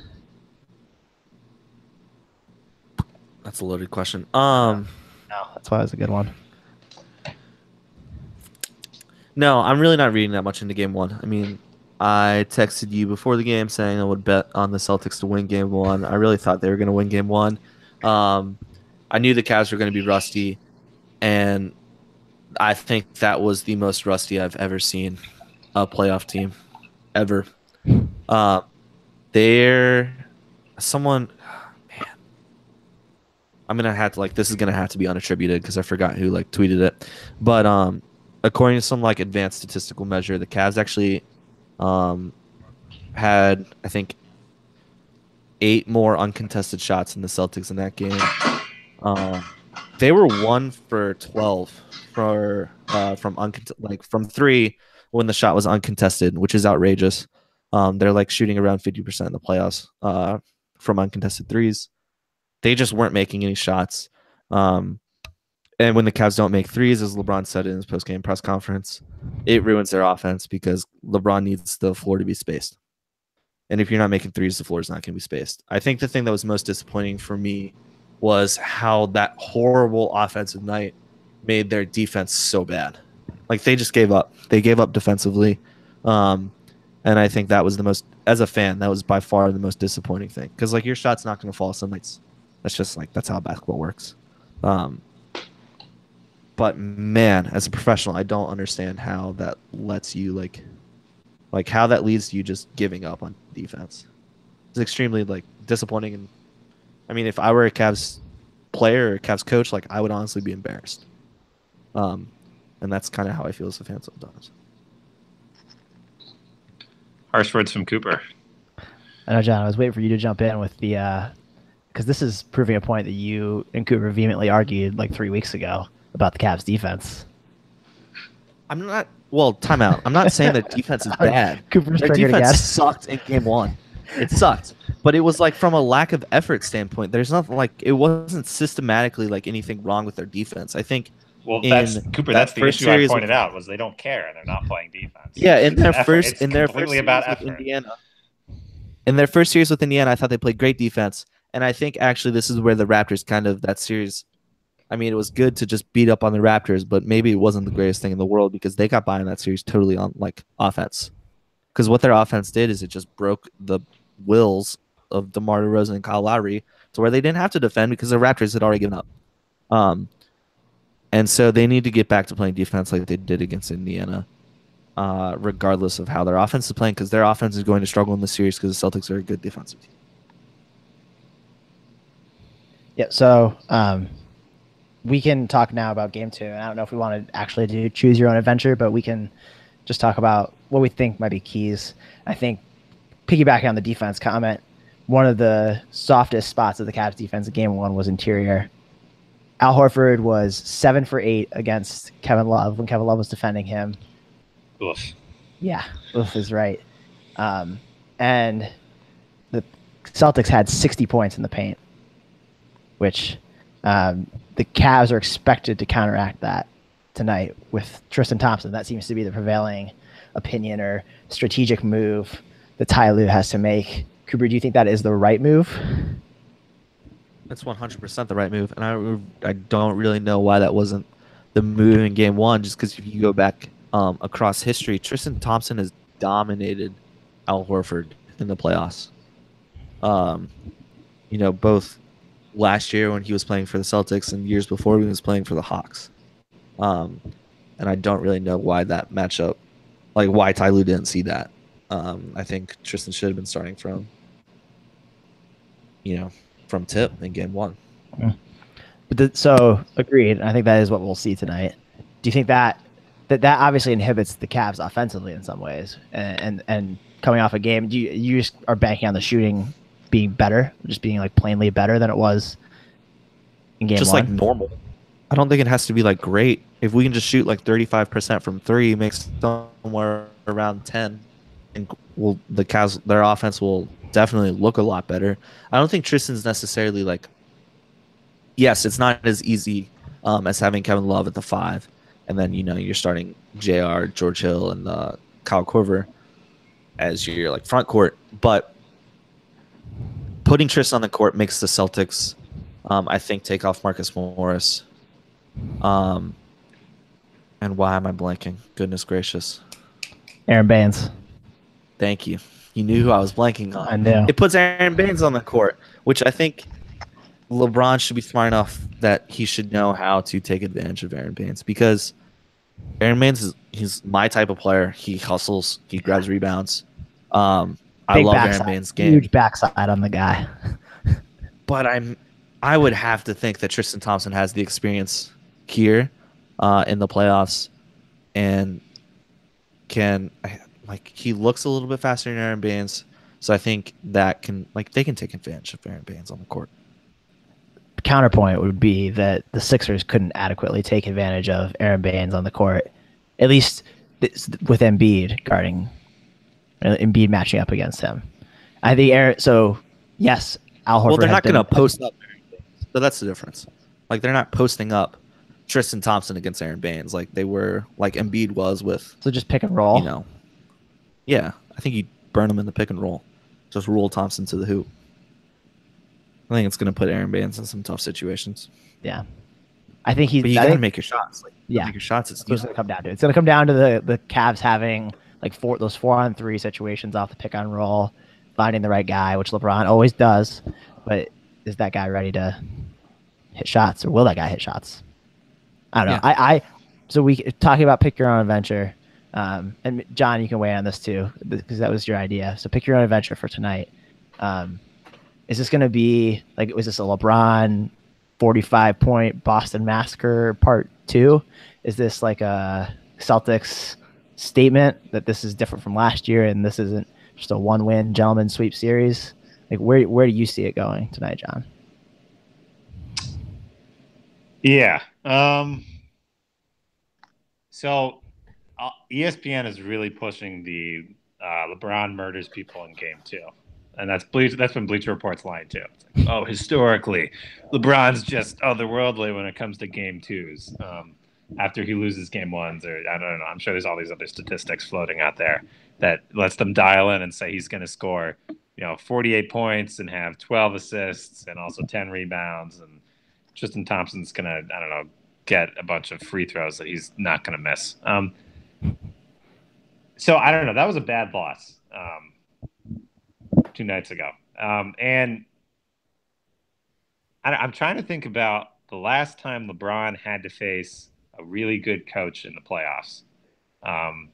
That's a loaded question. No, that's why it was a good one. No, I'm really not reading that much into Game 1. I mean, I texted you before the game saying I would bet on the Celtics to win Game 1. I really thought they were going to win Game 1. I knew the Cavs were going to be rusty, and I think that was the most rusty I've ever seen a playoff team ever. They're someone, man. I'm gonna have to this is gonna have to be unattributed because I forgot who tweeted it, but according to some advanced statistical measure, the Cavs actually had I think 8 more uncontested shots than the Celtics in that game. They were 1 for 12 from 3 when the shot was uncontested, which is outrageous. They're shooting around 50% in the playoffs from uncontested threes. They just weren't making any shots. And when the Cavs don't make threes, as LeBron said in his post-game press conference, it ruins their offense because LeBron needs the floor to be spaced. And if you're not making threes, the floor is not going to be spaced. I think the thing that was most disappointing for me was how that horrible offensive night made their defense so bad. Like they just gave up. They gave up defensively. And I think that was the most, as a fan, that was by far the most disappointing thing. Because like your shot's not going to fall some nights. That's just like, that's how basketball works. But man, as a professional, I don't understand how that lets you like how that leads to you just giving up on defense. It's extremely like disappointing. And I mean, if I were a Cavs player or a Cavs coach, like I would honestly be embarrassed. And that's kind of how I feel as a fan sometimes. Harsh words from Cooper. I know, John. I was waiting for you to jump in with the because this is proving a point that you and Cooper vehemently argued like 3 weeks ago about the Cavs defense. I'm not. Well, timeout. I'm not saying that defense is bad. Cooper's Their triggered defense again. sucked in game one. It sucked, but it was like from a lack of effort standpoint. There's nothing like it wasn't systematically like anything wrong with their defense. I think. Well, in that's Cooper. That's the first issue I series pointed out was they don't care and they're not playing defense. Yeah, in their It's first effort. in their It's first completely series about with effort. Indiana. In their first series with Indiana, I thought they played great defense, and I think actually this is where the Raptors kind of that series. I mean, it was good to just beat up on the Raptors, but maybe it wasn't the greatest thing in the world because they got by in that series totally on like offense. Because what their offense did is it just broke the wills of DeMar DeRozan and Kyle Lowry to where they didn't have to defend because the Raptors had already given up. And so they need to get back to playing defense like they did against Indiana, regardless of how their offense is playing, because their offense is going to struggle in the series because the Celtics are a good defensive team. Yeah, so we can talk now about game 2. And I don't know if we want to actually do choose your own adventure, but we can just talk about what we think might be keys. I think piggybacking on the defense comment, one of the softest spots of the Cavs defense in game 1 was interior. Al Horford was 7 for 8 against Kevin Love when Kevin Love was defending him. Oof. Yeah, oof is right. And the Celtics had 60 points in the paint, which the Cavs are expected to counteract that tonight with Tristan Thompson. That seems to be the prevailing opinion or strategic move that Ty Lue has to make. Cooper, do you think that is the right move? That's 100% the right move, and I don't really know why that wasn't the move in game 1. Just because if you go back across history, Tristan Thompson has dominated Al Horford in the playoffs. Both last year when he was playing for the Celtics and years before when he was playing for the Hawks. And I don't really know why that matchup, like why Ty Lue didn't see that. I think Tristan should have been starting from tip in game 1. So agreed. I think that is what we'll see tonight. Do you think that obviously inhibits the Cavs offensively in some ways, and coming off a game, you just are banking on the shooting being better, just being like plainly better than it was in game 1? Just like normal. I don't think it has to be like great. If we can just shoot like 35% from 3, makes somewhere around 10, and the Cavs, their offense will definitely look a lot better. I don't think Tristan's necessarily like. Yes, it's not as easy as having Kevin Love at the 5, and then you're starting JR, George Hill, and Kyle Korver as your like front court. But putting Tristan on the court makes the Celtics, I think, take off Marcus Morris. And why am I blanking? Goodness gracious. Aaron Baines. Thank you. You knew who I was blanking on. I knew. It puts Aaron Baines on the court, which I think LeBron should be smart enough that he should know how to take advantage of Aaron Baines, because Aaron Baines he's my type of player. He hustles, he grabs rebounds. I love Aaron Baines' game. Huge backside on the guy. But I would have to think that Tristan Thompson has the experience here in the playoffs, and he looks a little bit faster than Aaron Baines, so I think that they can take advantage of Aaron Baines on the court. Counterpoint would be that the Sixers couldn't adequately take advantage of Aaron Baines on the court, at least with Embiid guarding, Embiid matching up against him. I think yes, Al Horford. Well, they're not going to post up Aaron Baines, so that's the difference. Like, they're not posting up Tristan Thompson against Aaron Baines like they were, like Embiid was with. So just pick and roll. Yeah, I think you burn him in the pick and roll. just roll Thompson to the hoop. I think it's going to put Aaron Baines in some tough situations. Yeah. I think he's. But you got to make your shots. Like, yeah, make your shots. It's what it's going to come down to. It's going to come down to the Cavs having like those 4-on-3 situations off the pick and roll, finding the right guy, which LeBron always does. But is that guy ready to hit shots, or will that guy hit shots? I don't know. Yeah. So we talking about pick your own adventure, and John, you can weigh in on this too because that was your idea. So pick your own adventure for tonight. Is this going to be like? Was this a LeBron 45-point Boston Massacre Part 2? Is this like a Celtics statement that this is different from last year and this isn't just a one-win gentleman sweep series? Like where do you see it going tonight, John? Yeah. So ESPN is really pushing the LeBron murders people in Game 2. And that's been Bleacher Report's line too. It's like, historically, LeBron's just otherworldly when it comes to Game 2s. After he loses Game 1s, or I don't know. I'm sure there's all these other statistics floating out there that lets them dial in and say he's going to score, 48 points and have 12 assists and also 10 rebounds. And Tristan Thompson's going to, I don't know, get a bunch of free throws that he's not going to miss. So I don't know. That was a bad loss 2 nights ago. And I'm trying to think about the last time LeBron had to face a really good coach in the playoffs. And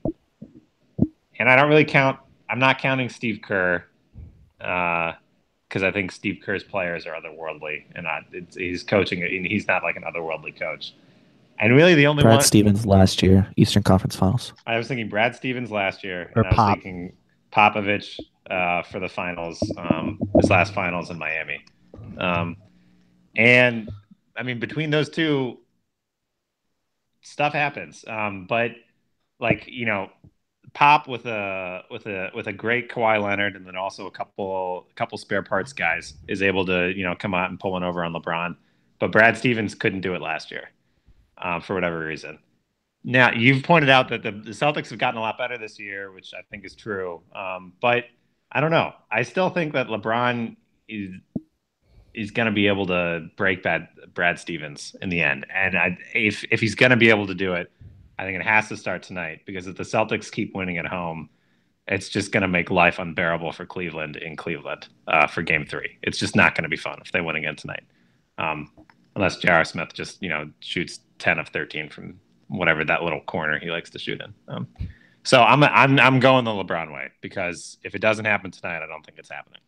I'm not counting Steve Kerr because I think Steve Kerr's players are otherworldly and he's coaching it. And he's not like an otherworldly coach. And really the only Brad Stevens last year, Eastern Conference Finals. I was thinking Brad Stevens last year. Or and I was thinking Popovich for the finals, his last finals in Miami. And I mean, between those two, stuff happens. But like, Pop with a great Kawhi Leonard and then also a couple spare parts guys is able to, come out and pull one over on LeBron. But Brad Stevens couldn't do it last year for whatever reason. Now, you've pointed out that the Celtics have gotten a lot better this year, which I think is true. But I don't know. I still think that LeBron is going to be able to break Brad Stevens in the end. And if he's going to be able to do it, I think it has to start tonight because if the Celtics keep winning at home, it's just going to make life unbearable for Cleveland in Cleveland for Game 3. It's just not going to be fun if they win again tonight, unless J.R. Smith just shoots 10 of 13 from whatever that little corner he likes to shoot in. So I'm going the LeBron way because if it doesn't happen tonight, I don't think it's happening.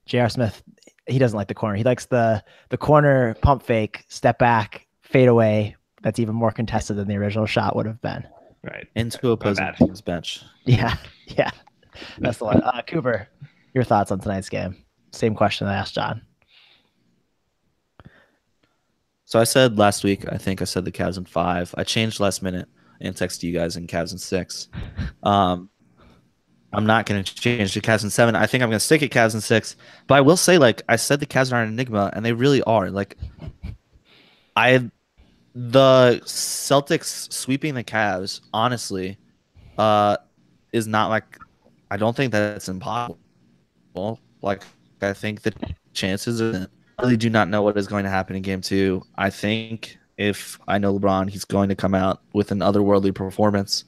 J.R. Smith, he doesn't like the corner. He likes the corner pump fake, step back, fade away. That's even more contested than the original shot would have been. Right. Into opposing team's bench. Yeah. That's the one. Cooper, your thoughts on tonight's game? Same question I asked John. So I said last week, I think I said the Cavs in 5. I changed last minute and texted you guys in Cavs in 6. I'm not going to change to Cavs in 7. I think I'm going to stick at Cavs in 6. But I will say, like, I said the Cavs are an enigma, and they really are. Like, the Celtics sweeping the Cavs, honestly, is not like, I don't think that's impossible. Like, I think the chances are, I really do not know what is going to happen in Game 2. I think if I know LeBron, he's going to come out with an otherworldly performance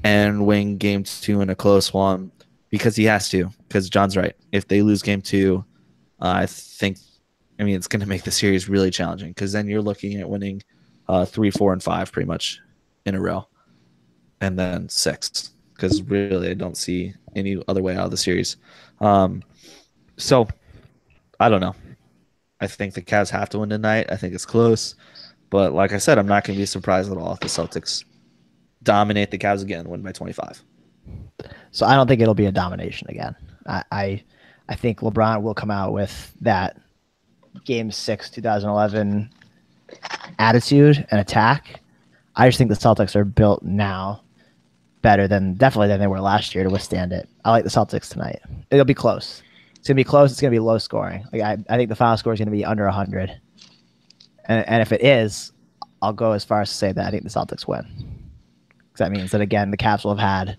and win Game 2 in a close one because he has to. Because John's right. If they lose Game 2, it's going to make the series really challenging because then you're looking at winning 3, 4, and 5 pretty much in a row. And then 6 because really I don't see any other way out of the series. So I don't know. I think the Cavs have to win tonight. I think it's close. But like I said, I'm not going to be surprised at all if the Celtics dominate the Cavs again, win by 25. So I don't think it'll be a domination again. I think LeBron will come out with that Game 6 2011 attitude and attack. I just think the Celtics are built now better definitely than they were last year to withstand it. I like the Celtics tonight. It'll be close. It's going to be close. It's going to be low scoring. Like I think the final score is going to be under 100. And if it is, I'll go as far as to say that I think the Celtics win. Because that means that, again, the Cavs will have had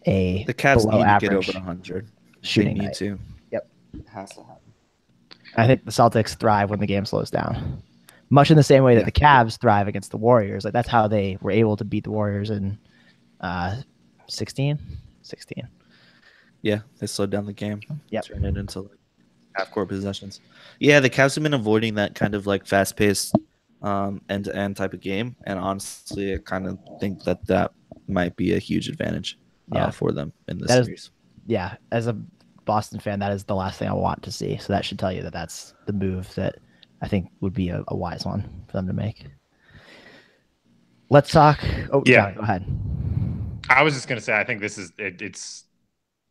a The Cavs below need to get average over 100. shooting They need night. to. Yep. It has to happen. I think the Celtics thrive when the game slows down, much in the same way that the Cavs thrive against the Warriors. Like that's how they were able to beat the Warriors in 16. Yeah, they slowed down the game. Yep. Turned it into like half-court possessions. Yeah, the Cavs have been avoiding that kind of like fast-paced end-to-end type of game, and honestly, I kind of think that might be a huge advantage for them in this series. Yeah, as a Boston fan, that is the last thing I want to see. So that should tell you that that's the move that I think would be a wise one for them to make. Let's talk. Oh, yeah. John, go ahead. I was just going to say, I think this is it's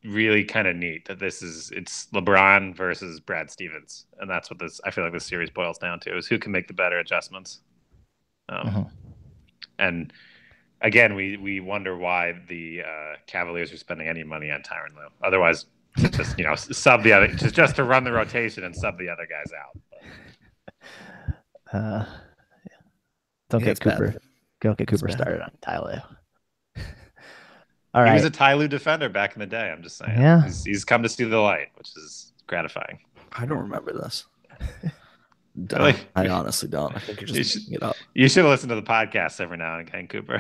really kind of neat that it's LeBron versus Brad Stevens, and that's what I feel like this series boils down to, is who can make the better adjustments. And again, we wonder why the Cavaliers are spending any money on Tyronn Lue. Otherwise, just sub the other, just to run the rotation and sub the other guys out. Don't get Cooper started on Ty Lue. All right. He was a Ty Lue defender back in the day. I'm just saying. Yeah. He's come to see the light, which is gratifying. I don't remember this. Really? I honestly don't. I think you're just making it up. You should listen to the podcast every now and again, Cooper.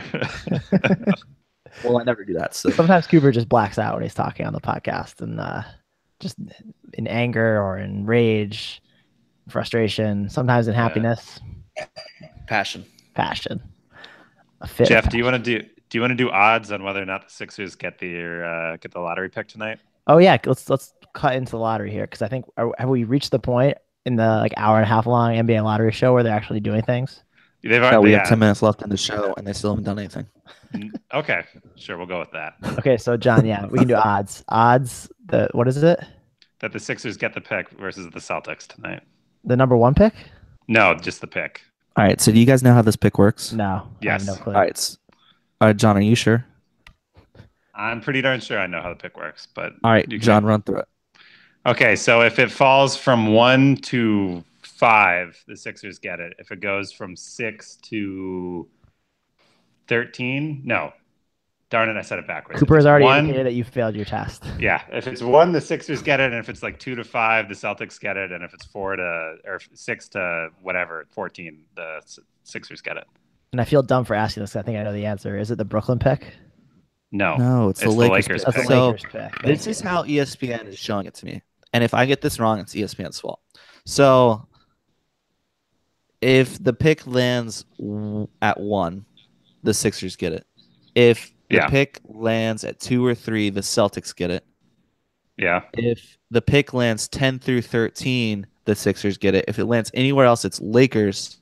Well, I never do that. So sometimes Cooper just blacks out when he's talking on the podcast, and just in anger or in rage, frustration, sometimes in happiness, passion. Jeff, do you want to do odds on whether or not the Sixers get the lottery pick tonight? Oh yeah, let's cut into the lottery here, because I think have we reached the point in the hour and a half long NBA lottery show where they're actually doing things? We have 10 minutes left in the show, and they still haven't done anything. Okay, sure, we'll go with that. Okay, so John, we can do odds. Odds. What is it? That the Sixers get the pick versus the Celtics tonight. The number one pick? No, just the pick. All right. So do you guys know how this pick works? No. Yes. I have no clue. All right, John, are you sure? I'm pretty darn sure I know how the pick works, but all right, John, run through it. Okay, so if it falls from 1 to 5, the Sixers get it. If it goes from 6 to 13, no. Darn it, I said it backwards. Cooper has already indicated that you failed your test. Yeah, if it's 1, the Sixers get it, and if it's 2 to 5, the Celtics get it, and if it's 6 to whatever, 14, the Sixers get it. And I feel dumb for asking this. I think I know the answer. Is it the Brooklyn pick? No, it's the Lakers pick. That's the Lakers pick. This is how ESPN is showing it to me. And if I get this wrong, it's ESPN's fault. So if the pick lands at 1, the Sixers get it. If the pick lands at 2 or 3, the Celtics get it. Yeah. If the pick lands 10 through 13, the Sixers get it. If it lands anywhere else, it's Lakers.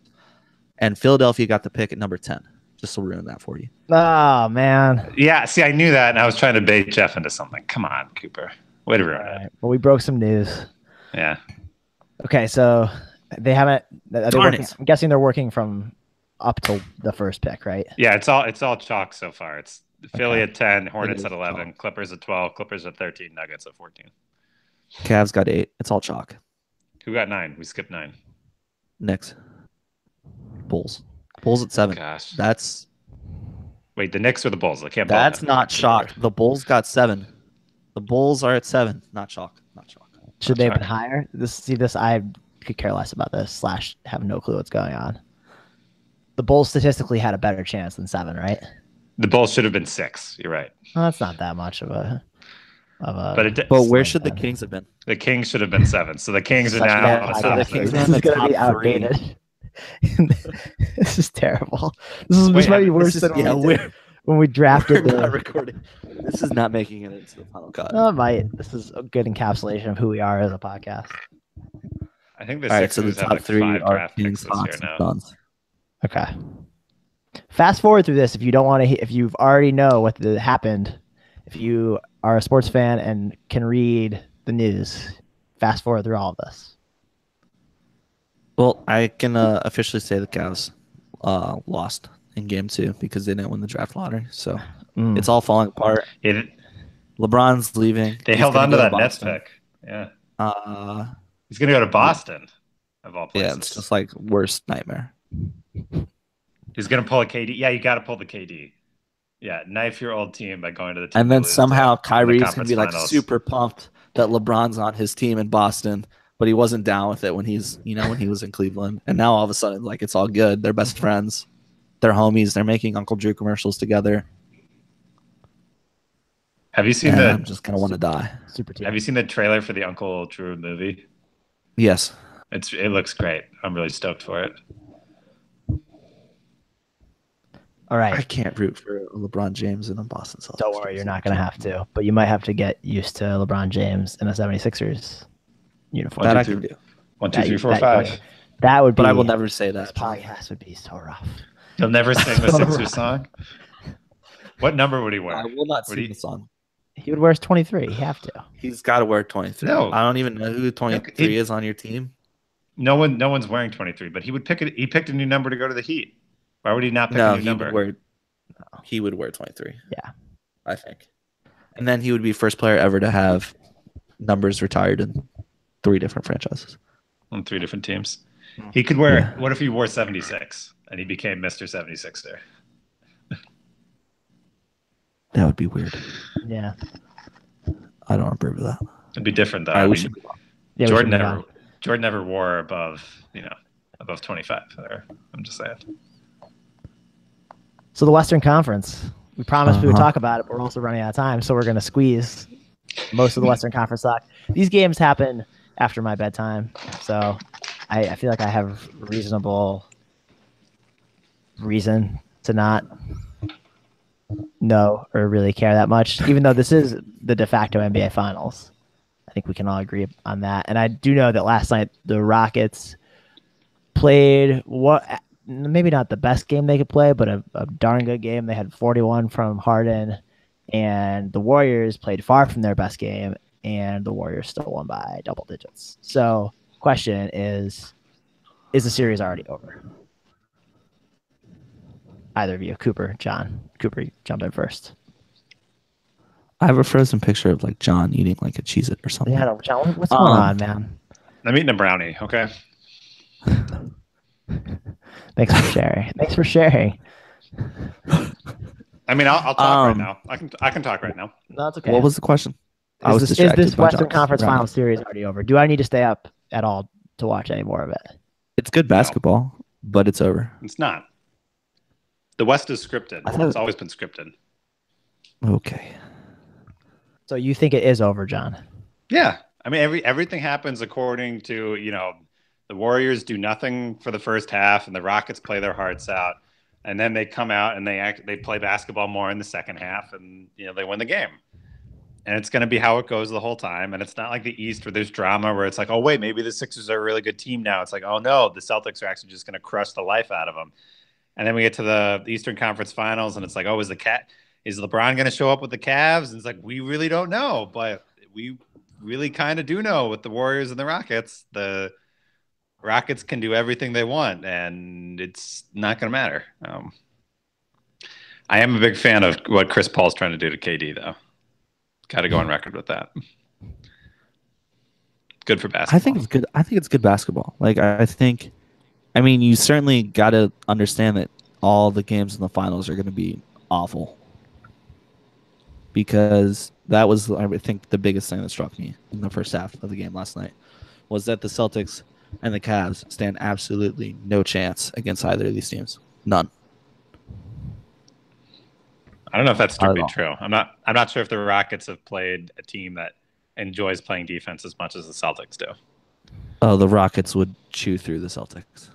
And Philadelphia got the pick at number 10. Just to ruin that for you. Oh, man. Yeah, see, I knew that, and I was trying to bait Jeff into something. Come on, Cooper. Way to ruin it. Right. Well, we broke some news. Yeah. Okay, so they haven't. I'm guessing they're working from up to the first pick, right? Yeah, it's all chalk so far. It's Philly at 10, Hornets at 11, Clippers at 12, Clippers at 13, Nuggets at 14. Cavs got 8. It's all chalk. Who got 9? We skipped 9. Knicks. Bulls at 7. Gosh. Wait, the Knicks or the Bulls? I can't. That's not chalk. The Bulls got 7. The Bulls are at 7. Not chalk. Should they have been higher? I could care less about this. / have no clue what's going on. The Bulls statistically had a better chance than 7, right? The Bulls should have been 6. You're right. Well, that's not that much of a. But where should the Kings have been? The Kings should have been 7. So the Kings are now. This is going to be outdated. This is terrible. This might be worse than when we drafted the recording. This is not making it into the final cut. Oh, it might. This is a good encapsulation of who we are as a podcast. I think the Sixers have 3 5 are draft picks this year now. Suns. Okay. Fast forward through this if you don't want to. If you've already know what happened, if you are a sports fan and can read the news, fast forward through all of this. Well, I can officially say the Cavs lost in Game 2 because they didn't win the draft lottery. So it's all falling apart. LeBron's leaving. They held on to that Nets pick. Yeah. He's going to go to Boston, of all places. Yeah, it's just like worst nightmare. He's going to pull a KD. Yeah, you got to pull the KD. Yeah, knife your old team by going to the team. And that then loses somehow to in the Kyrie's gonna conference be like finals. super pumped that LeBron's on his team in Boston, but he wasn't down with it when when he was in Cleveland. And now all of a sudden, like it's all good. They're best friends. They're homies. They're making Uncle Drew commercials together. Have you seen And the I'm just gonna want to die. Super team. Have you seen the trailer for the Uncle Drew movie? Yes. It looks great. I'm really stoked for it. All right. I can't root for LeBron James in a Boston Celtics. Don't worry, you're not going to have to. But you might have to get used to LeBron James in a 76ers uniform. That One, I two, can do. 1, 2, That 3, you- 4, that- 5. That would be. But I will never say This that. podcast would be so rough. He'll never sing the So Sixers rough. song. What number would he wear? I will not Would sing he- the song. He would wear his 23. He'd have to. He's got to wear 23. No. I don't even know who 23 is on your team. No one's wearing 23, but he would pick it. He picked a new number to go to the Heat. Why would he not pick No, a new number? he would wear 23. Yeah. I think. And then he would be first player ever to have numbers retired in 3 different franchises. On 3 different teams. He could wear. Yeah. What if he wore 76 and he became Mr. 76er? That would be weird. Yeah. I don't approve of that. It'd be different though. All right, I we mean, should move on. Yeah, we Jordan should move on. never wore above 25. There, I'm just saying. So the Western Conference. We promised we would Uh-huh. talk about it, but we're also running out of time, so we're going to squeeze most of the Western Conference talk. These games happen after my bedtime, so I feel like I have reasonable reason to not know or really care that much, even though this is the de facto NBA Finals. I think we can all agree on that. And I do know that last night the Rockets played what maybe not the best game they could play, but a darn good game. They had 41 from Harden, and the Warriors played far from their best game, and the Warriors still won by double digits. So, question is the series already over? Either of you, Cooper, John. Cooper, jump in first. I have a frozen picture of like John eating like a Cheez-It or something. Yeah, no, John, what's going on, man? I'm eating a brownie. Okay. Thanks for sharing. Thanks for sharing. I mean, I'll talk right Um, now. I can talk right now. No, that's okay. What was the question? I was Is distracted this by Western John's Conference brownie. Final Series already over? Do I need to stay up at all to watch any more of it? It's good basketball, but it's over. It's not. The West is scripted. I thought- It's always been scripted. Okay. So you think it is over, John? Yeah. I mean, everything happens according to, the Warriors do nothing for the first half and the Rockets play their hearts out. And then they come out and they play basketball more in the second half and, they win the game. And it's going to be how it goes the whole time. And it's not like the East where there's drama where it's like, oh, wait, maybe the Sixers are a really good team now. It's like, oh, no, the Celtics are actually just going to crush the life out of them. And then we get to the Eastern Conference Finals and it's like, oh, is LeBron going to show up with the Cavs? And it's like, we really don't know, but we really kind of do know with the Warriors and the Rockets. The Rockets can do everything they want, and it's not going to matter. I am a big fan of what Chris Paul's trying to do to KD, though. Got to go on record with that. Good for basketball. I think it's good. I think it's good basketball. Like I mean, you certainly got to understand that all the games in the finals are going to be awful. Because that was, I think, the biggest thing that struck me in the first half of the game last night was that the Celtics and the Cavs stand absolutely no chance against either of these teams. None. I don't know if that's strictly all. true. I'm not sure if the Rockets have played a team that enjoys playing defense as much as the Celtics do. Oh, the Rockets would chew through the Celtics.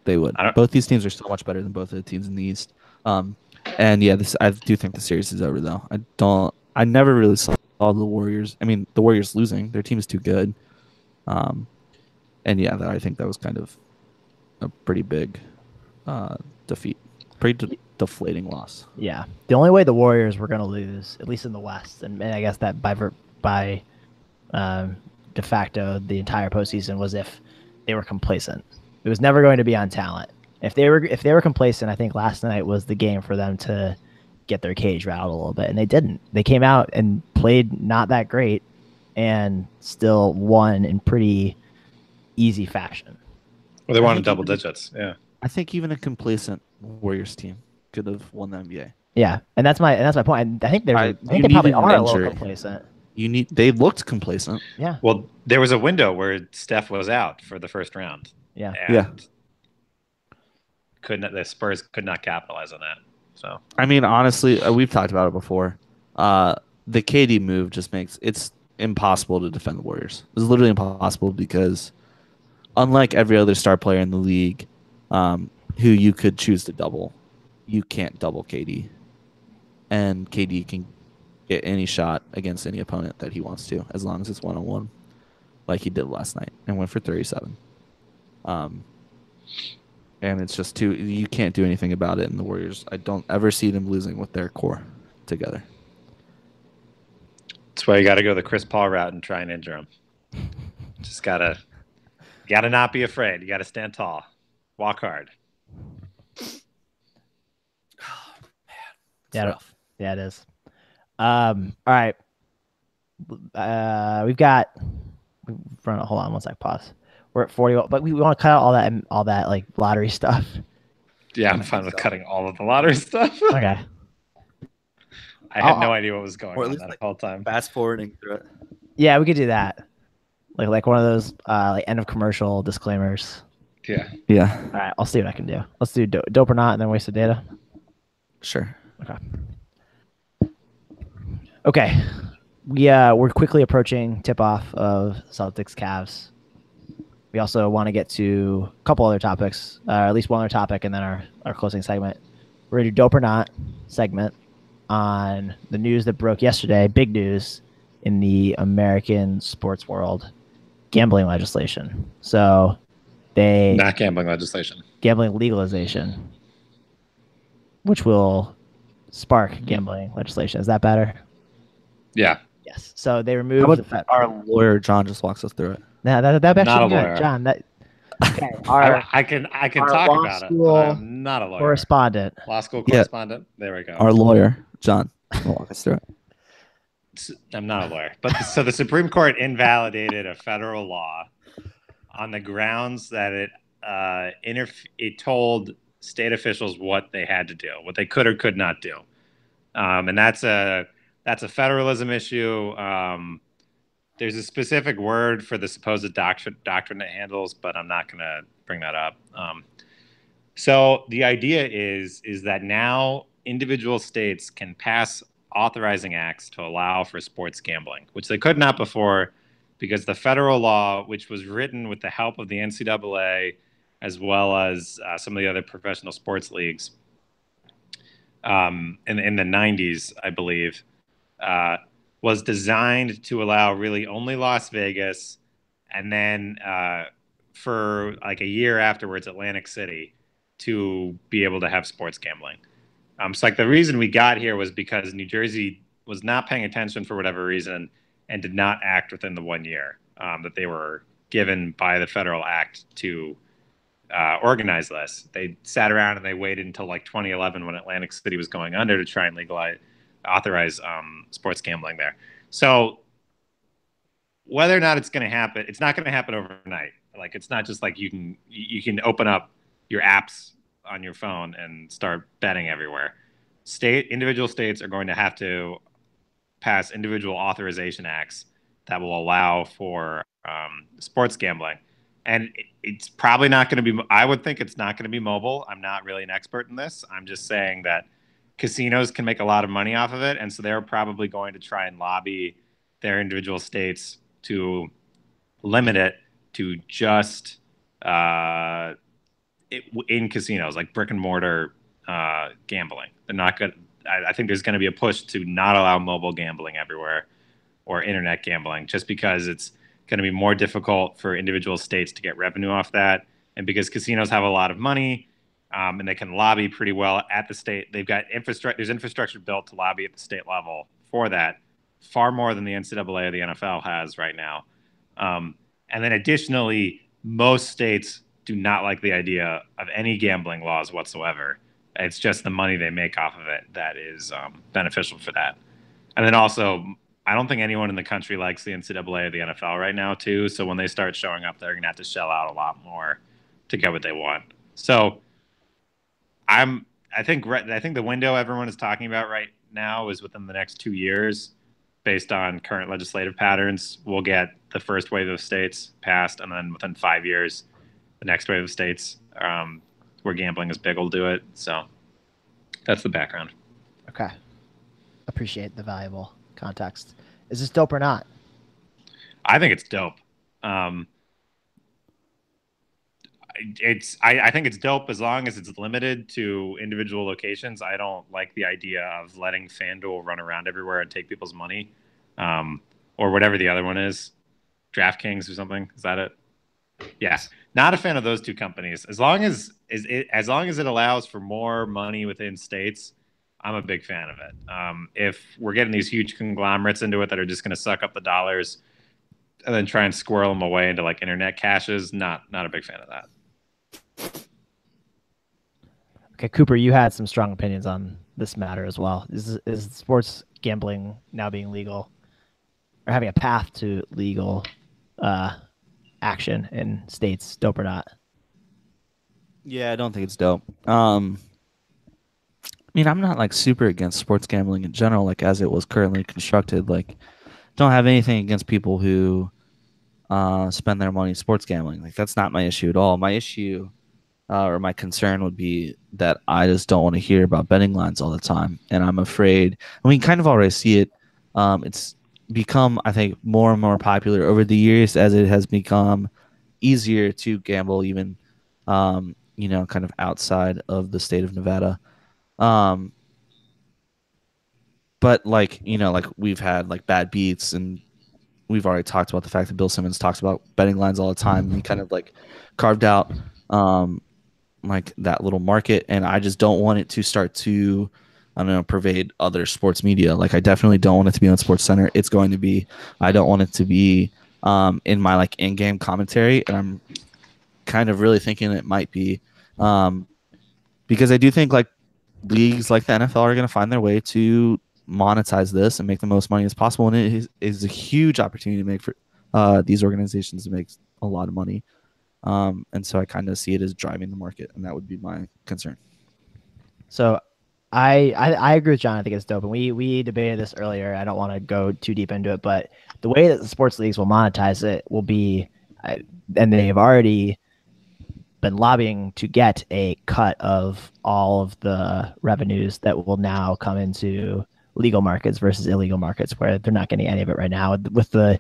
They would. Both these teams are so much better than both of the teams in the East. And yeah, I do think the series is over though. I never really saw the Warriors. I mean, the Warriors losing. Their team is too good. And yeah, I think that was kind of a pretty big defeat. Pretty deflating loss. Yeah. The only way the Warriors were going to lose, at least in the West, and I guess that by de facto the entire postseason, was if they were complacent. It was never going to be on talent. If they were complacent, I think last night was the game for them to get their cage rattled a little bit, and they didn't. They came out and played not that great, and still won in pretty easy fashion. Well, they won in double digits. Yeah. I think even a complacent Warriors team could have won the NBA. Yeah, and that's my point. And I think I think you they probably needed an are a little injury. complacent. They looked complacent. Yeah, Well, there was a window where Steph was out for the first round. yeah. And the Spurs could not capitalize on that. So I mean, honestly, we've talked about it before. The KD move just makes it's impossible to defend the Warriors. It's literally impossible because, unlike every other star player in the league, who you could choose to double, you can't double KD, and KD can get any shot against any opponent that he wants to, as long as it's 1-on-1, like he did last night and went for 37. And it's just you can't do anything about it in the Warriors. I don't ever see them losing with their core together. that's why you got to go the Chris Paul route and try and injure him. Just gotta not be afraid. You got to stand tall, walk hard. Yeah, yeah, it is. All right. We've got. Hold on one sec. Pause. We're at 40, but we want to cut out all that like lottery stuff. Yeah, I'm fine with cutting all of the lottery stuff. Okay. I had no idea what was going on that whole time. Fast forwarding through it. Yeah, we could do that. Like one of those like end of commercial disclaimers. Yeah. Yeah. All right, I'll see what I can do. Let's do dope or not, and then wasted data. Sure. Okay. We're quickly approaching tip-off of Celtics Cavs. We also want to get to a couple other topics, at least one other topic, and then our closing segment. We're going to do dope or not segment on the news that broke yesterday, big news in the American sports world, gambling legislation. So not gambling legislation. Gambling legalization, which will spark gambling legislation. Is that better? Yeah. Yes. So they removed our lawyer John just walks us through it. No, that actually not a lawyer. John. Okay. I can talk about it, but I'm not a lawyer. Correspondent. Law school correspondent. Yeah. There we go. Our lawyer John will walk us through it. I'm not a lawyer, but so the Supreme Court invalidated a federal law on the grounds that it told state officials what they had to do, what they could or could not do, and that's a federalism issue. There's a specific word for the supposed doctrine it handles, but I'm not going to bring that up. So the idea is that now individual states can pass authorizing acts to allow for sports gambling, which they could not before, because the federal law, which was written with the help of the NCAA as well as some of the other professional sports leagues in the 90s, I believe, was designed to allow really only Las Vegas, and then for like a year afterwards, Atlantic City, to be able to have sports gambling. So like the reason we got here was because New Jersey was not paying attention for whatever reason and did not act within the 1 year that they were given by the federal act to organize this. They sat around and they waited until like 2011 when Atlantic City was going under to try and authorize sports gambling there. So whether or not it's going to happen, it's not going to happen overnight. Like it's not just like you can open up your apps on your phone and start betting everywhere. Individual states are going to have to pass individual authorization acts that will allow for sports gambling. And it's probably not going to be, I would think it's not going to be mobile. I'm not really an expert in this. I'm just saying that casinos can make a lot of money off of it. And so they're probably going to try and lobby their individual states to limit it to just in casinos, like brick and mortar gambling. They're not good. I think there's going to be a push to not allow mobile gambling everywhere or internet gambling, just because it's going to be more difficult for individual states to get revenue off that. And because casinos have a lot of money and they can lobby pretty well at the state, they've got infrastructure. There's infrastructure built to lobby at the state level for that, far more than the NCAA or the NFL has right now. And then additionally, most states do not like the idea of any gambling laws whatsoever. It's just the money they make off of it that is beneficial for that. And then also, I don't think anyone in the country likes the NCAA or the NFL right now, too. So when they start showing up, they're going to have to shell out a lot more to get what they want. So I think the window everyone is talking about right now is within the next 2 years, based on current legislative patterns. We'll get the first wave of states passed, and then within 5 years, the next wave of states where gambling is big will do it. So that's the background. Okay. Appreciate the valuable context. Is this dope or not? I think it's dope. I think it's dope as long as it's limited to individual locations. I don't like the idea of letting FanDuel run around everywhere and take people's money, or whatever the other one is, DraftKings or something. Is that it? Yes. Not a fan of those two companies. As long as it allows for more money within states, I'm a big fan of it. If we're getting these huge conglomerates into it that are just going to suck up the dollars and then try and squirrel them away into like internet caches, not a big fan of that. Okay, Cooper, you had some strong opinions on this matter as well. Is sports gambling now being legal or having a path to legal action in states dope or not? Yeah, I don't think it's dope. I mean, I'm not like super against sports gambling in general, like as it was currently constructed. Like, don't have anything against people who spend their money sports gambling. Like, that's not my issue at all. My issue or my concern would be that I just don't want to hear about betting lines all the time, and I'm afraid. I mean, kind of already see it. It's become, I think, more and more popular over the years as it has become easier to gamble, even kind of outside of the state of Nevada. But like we've had like bad beats, and we've already talked about the fact that Bill Simmons talks about betting lines all the time, and he kind of like carved out like that little market, and I just don't want it to start to, I don't know, pervade other sports media. Like, I definitely don't want it to be on Sports Center. It's going to be. I don't want it to be in my like in-game commentary, and I'm kind of really thinking it might be because I do think like leagues like the NFL are going to find their way to monetize this and make the most money as possible, and it is a huge opportunity to make for these organizations to make a lot of money. And so I kind of see it as driving the market, and that would be my concern. So I agree with John. I think it's dope. And we debated this earlier. I don't want to go too deep into it, but the way that the sports leagues will monetize it will be, and they've already been lobbying to get a cut of all of the revenues that will now come into legal markets versus illegal markets, where they're not getting any of it right now, with the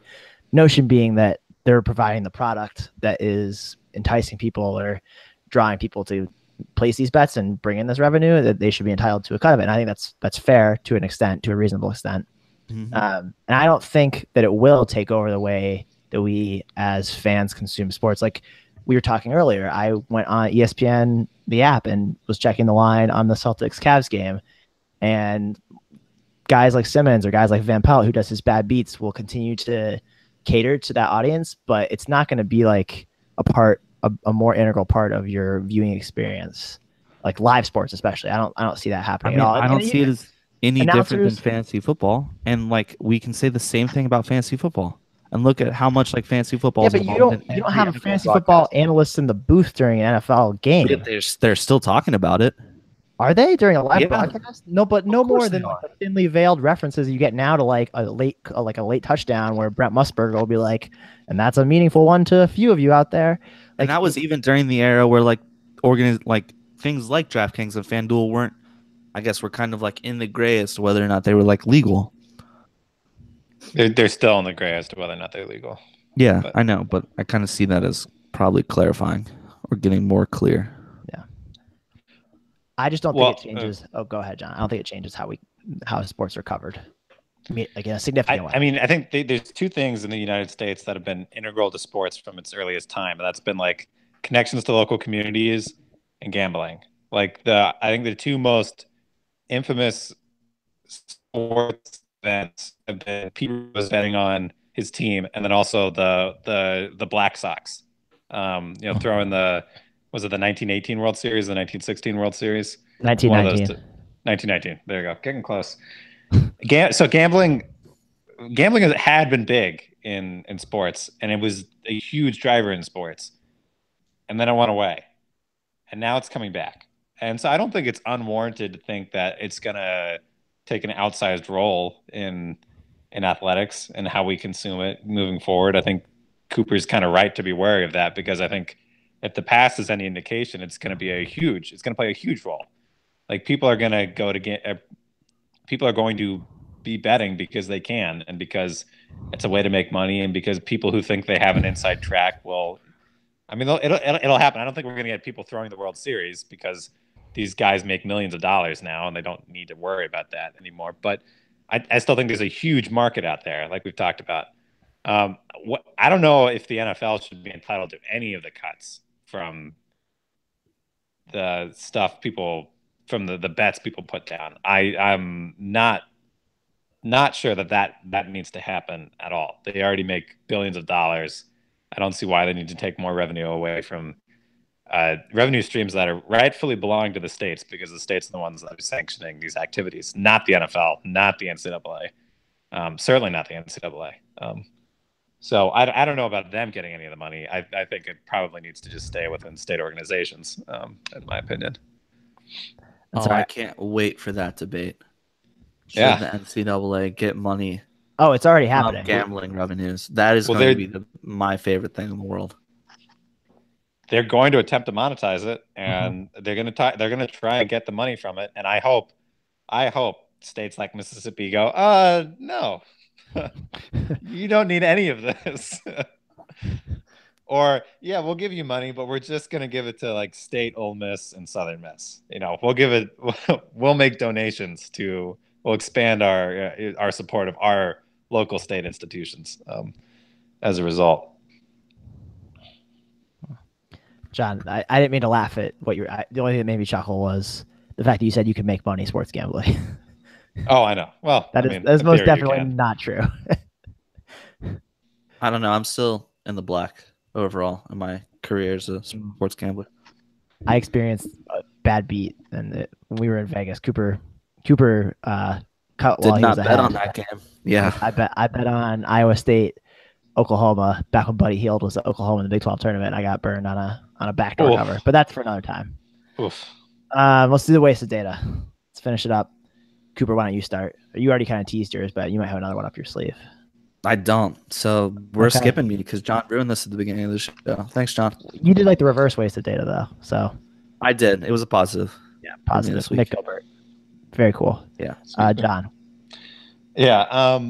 notion being that they're providing the product that is enticing people or drawing people to place these bets and bring in this revenue, that they should be entitled to a cut of it. And I think that's fair to an extent, to a reasonable extent. Mm-hmm. And I don't think that it will take over the way that we as fans consume sports. Like we were talking earlier, I went on ESPN, the app, and was checking the line on the Celtics Cavs game, and guys like Simmons or guys like Van Pelt, who does his bad beats, will continue to cater to that audience, but it's not going to be like a more integral part of your viewing experience, like live sports, especially. I don't see that happening at all. I don't see it as any different than fantasy football, and like we can say the same thing about fantasy football. And look at how much like fantasy football. Yeah, but you don't have a fantasy football analyst in the booth during an NFL game. They're still talking about it. Are they during a live broadcast? No, but no more than like the thinly veiled references you get now to like a late touchdown where Brent Musburger will be like, and that's a meaningful one to a few of you out there. Like, and that was even during the era where like things like DraftKings and FanDuel weren't, I guess, were kind of like in the gray as to whether or not they were like legal. They're still in the gray as to whether or not they're legal. Yeah, I know, but I kind of see that as probably clarifying or getting more clear. Yeah. I just don't think it changes. Go ahead, John. I don't think it changes how sports are covered. I mean, like in a significant way. I mean, I think there's two things in the United States that have been integral to sports from its earliest time, and that's been like connections to local communities and gambling. Like I think the two most infamous sports events have been Pete Rose betting on his team, and then also the Black Sox. Throwing was it the 1918 World Series, the 1916 World Series? 1919. 1919. There you go. Getting close. So gambling had been big in sports, and it was a huge driver in sports. And then it went away. And now it's coming back. And so I don't think it's unwarranted to think that it's going to take an outsized role in athletics and how we consume it moving forward. I think Cooper's kind of right to be wary of that, because I think if the past is any indication, it's going to play a huge role. Like people are going to be betting because they can, and because it's a way to make money, and because people who think they have an inside track will. I mean, it'll happen. I don't think we're going to get people throwing the World Series because these guys make millions of dollars now, and they don't need to worry about that anymore. But I still think there's a huge market out there, like we've talked about. I don't know if the NFL should be entitled to any of the cuts from the stuff from the bets people put down. I'm not sure that needs to happen at all. They already make billions of dollars. I don't see why they need to take more revenue away from revenue streams that are rightfully belong to the states, because the states are the ones that are sanctioning these activities, not the NFL, not the NCAA, certainly not the NCAA. So I don't know about them getting any of the money. I think it probably needs to just stay within state organizations, in my opinion. I can't wait for that debate. Should Yeah. the NCAA get money Oh, it's already from happening. gambling revenues? That is going to be my favorite thing in the world. They're going to attempt to monetize it, and they're going to try and get the money from it. And I hope states like Mississippi go, no, you don't need any of this. Or, yeah, we'll give you money, but we're just going to give it to like State, Ole Miss, and Southern Miss. We'll make donations we'll expand our support of our local state institutions as a result. John, I didn't mean to laugh at what the only thing that made me chuckle was the fact that you said you could make money sports gambling. Oh, I know. Well, that is most definitely not true. I don't know. I'm still in the black overall in my career as a sports gambler. I experienced a bad beat, and when we were in Vegas, Cooper cut while he was ahead. Bet on that game. Yeah, I bet on Iowa State, Oklahoma, back when Buddy Hield was at Oklahoma in the Big 12 tournament. I got burned on a backdoor cover, but that's for another time. Oof. Let's do the wasted data. Let's finish it up. Cooper, why don't you start? You already kind of teased yours, but you might have another one up your sleeve. I don't. So we're skipping me because John ruined this at the beginning of the show. Thanks, John. You did like the reverse wasted data though, so I did. It was a positive. Yeah, positive. Nick Gilbert. Very cool. Yeah. John. Yeah.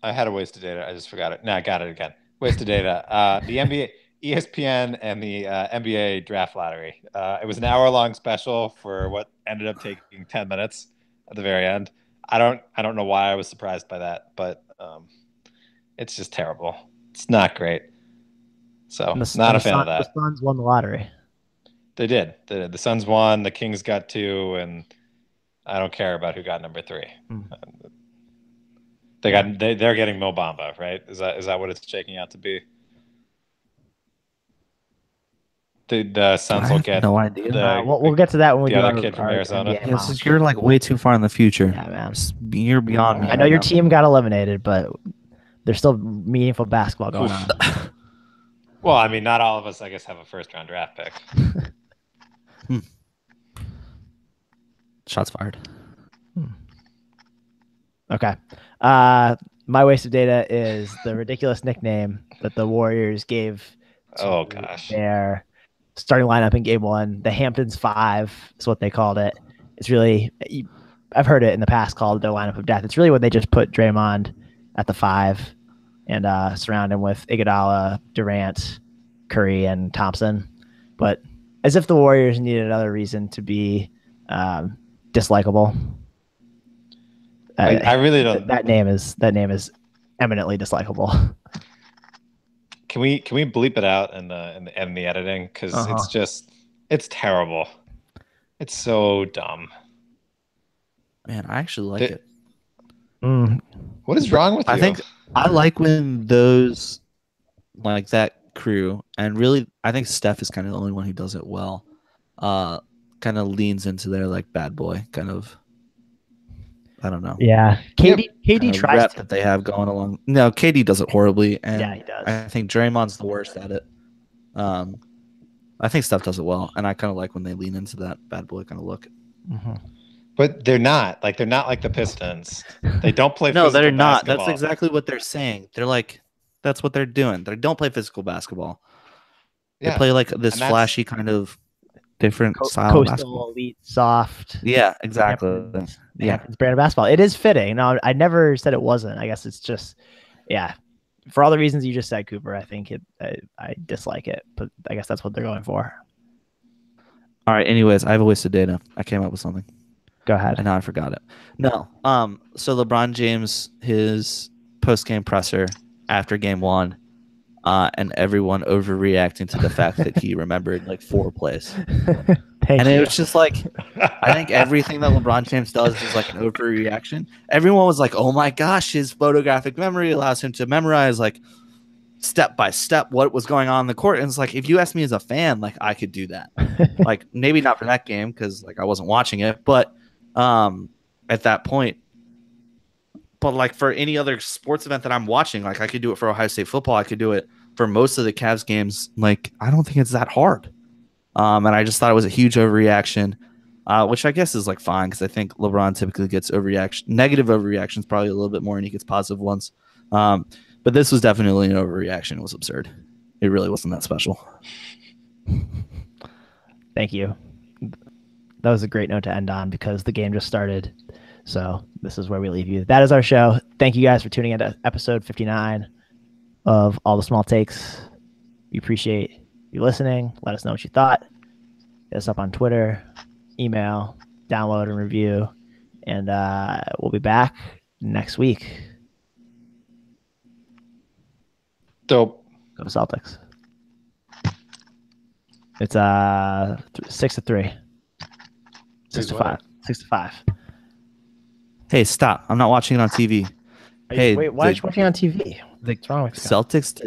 I had a wasted data. I just forgot it. No, I got it again. Wasted data. The NBA, ESPN, and the NBA draft lottery. It was an hour-long special for what ended up taking 10 minutes at the very end. I don't know why I was surprised by that, but it's just terrible. It's not great. So not a fan of that. The Suns won the lottery. They did. The Suns won. The Kings got 2, and I don't care about who got number 3. They're getting Mo Bamba, right? Is that what it's shaking out to be? The Suns will get no idea. We'll get to that when we the do other kid from Arizona. You're like way too far in the future. Yeah, man. You're beyond me. I know your team got eliminated, but there's still meaningful basketball going on. Well, I mean, not all of us, I guess, have a first-round draft pick. Shots fired. Okay. My waste of data is the ridiculous nickname that the Warriors gave their starting lineup in game 1. The Hamptons 5 is what they called it. It's really, I've heard it in the past called their lineup of death. It's really when they just put Draymond at the 5 and surround him with Iguodala, Durant, Curry, and Thompson. But as if the Warriors needed another reason to be dislikable. I really don't. That name is eminently dislikable. Can we bleep it out in the editing, because it's terrible. It's so dumb. Man, I actually like it. What is wrong with you? I think I like when those like that crew, and really I think Steph is kind of the only one who does it well. Kind of leans into their like bad boy kind of. I don't know. Yeah, KD tries that they have going along. No, KD does it horribly, and yeah, he does. I think Draymond's the worst at it. I think Steph does it well, and I kind of like when they lean into that bad boy kind of look. Mhm. But they're not like the Pistons. They don't play. No, physical they're not. basketball. That's exactly what they're saying. They're like, that's what they're doing. They don't play physical basketball. They Yeah. play like this And that's- flashy kind of different style of basketball. Coastal, elite, soft. Yeah, exactly. Hamptons, Yeah. Hamptons brand of basketball. It is fitting. No, I never said it wasn't. I guess it's just, yeah, for all the reasons you just said, Cooper. I think I dislike it, but I guess that's what they're going for. All right. Anyways, I have a waste of data. I came up with something. Go ahead. And now I forgot it. No. So LeBron James, his post-game presser after game 1, and everyone overreacting to the fact that he remembered like 4 plays. Thank And you. it was just like, I think everything that LeBron James does is like an overreaction. Everyone was like, oh my gosh, his photographic memory allows him to memorize like step by step what was going on in the court. And it's like, if you ask me as a fan, like I could do that. Like maybe not for that game because like I wasn't watching it, but at that point. But like for any other sports event that I'm watching, like I could do it for Ohio State football. I could do it for most of the Cavs games. Like I don't think it's that hard. And I just thought it was a huge overreaction, which I guess is like fine because I think LeBron typically gets negative overreactions probably a little bit more, and he gets positive ones. But this was definitely an overreaction. It was absurd. It really wasn't that special. Thank you. That was a great note to end on because the game just started. So this is where we leave you. That is our show. Thank you guys for tuning into episode 59 of All the Small Takes. We appreciate you listening. Let us know what you thought. Hit us up on Twitter, email, download, and review. And we'll be back next week. Dope. Go Celtics. It's 6-3. 6-5. 6-5. Hey, stop! I'm not watching it on TV. Hey, Wait, why are you watching on TV? What's wrong with you? Celtics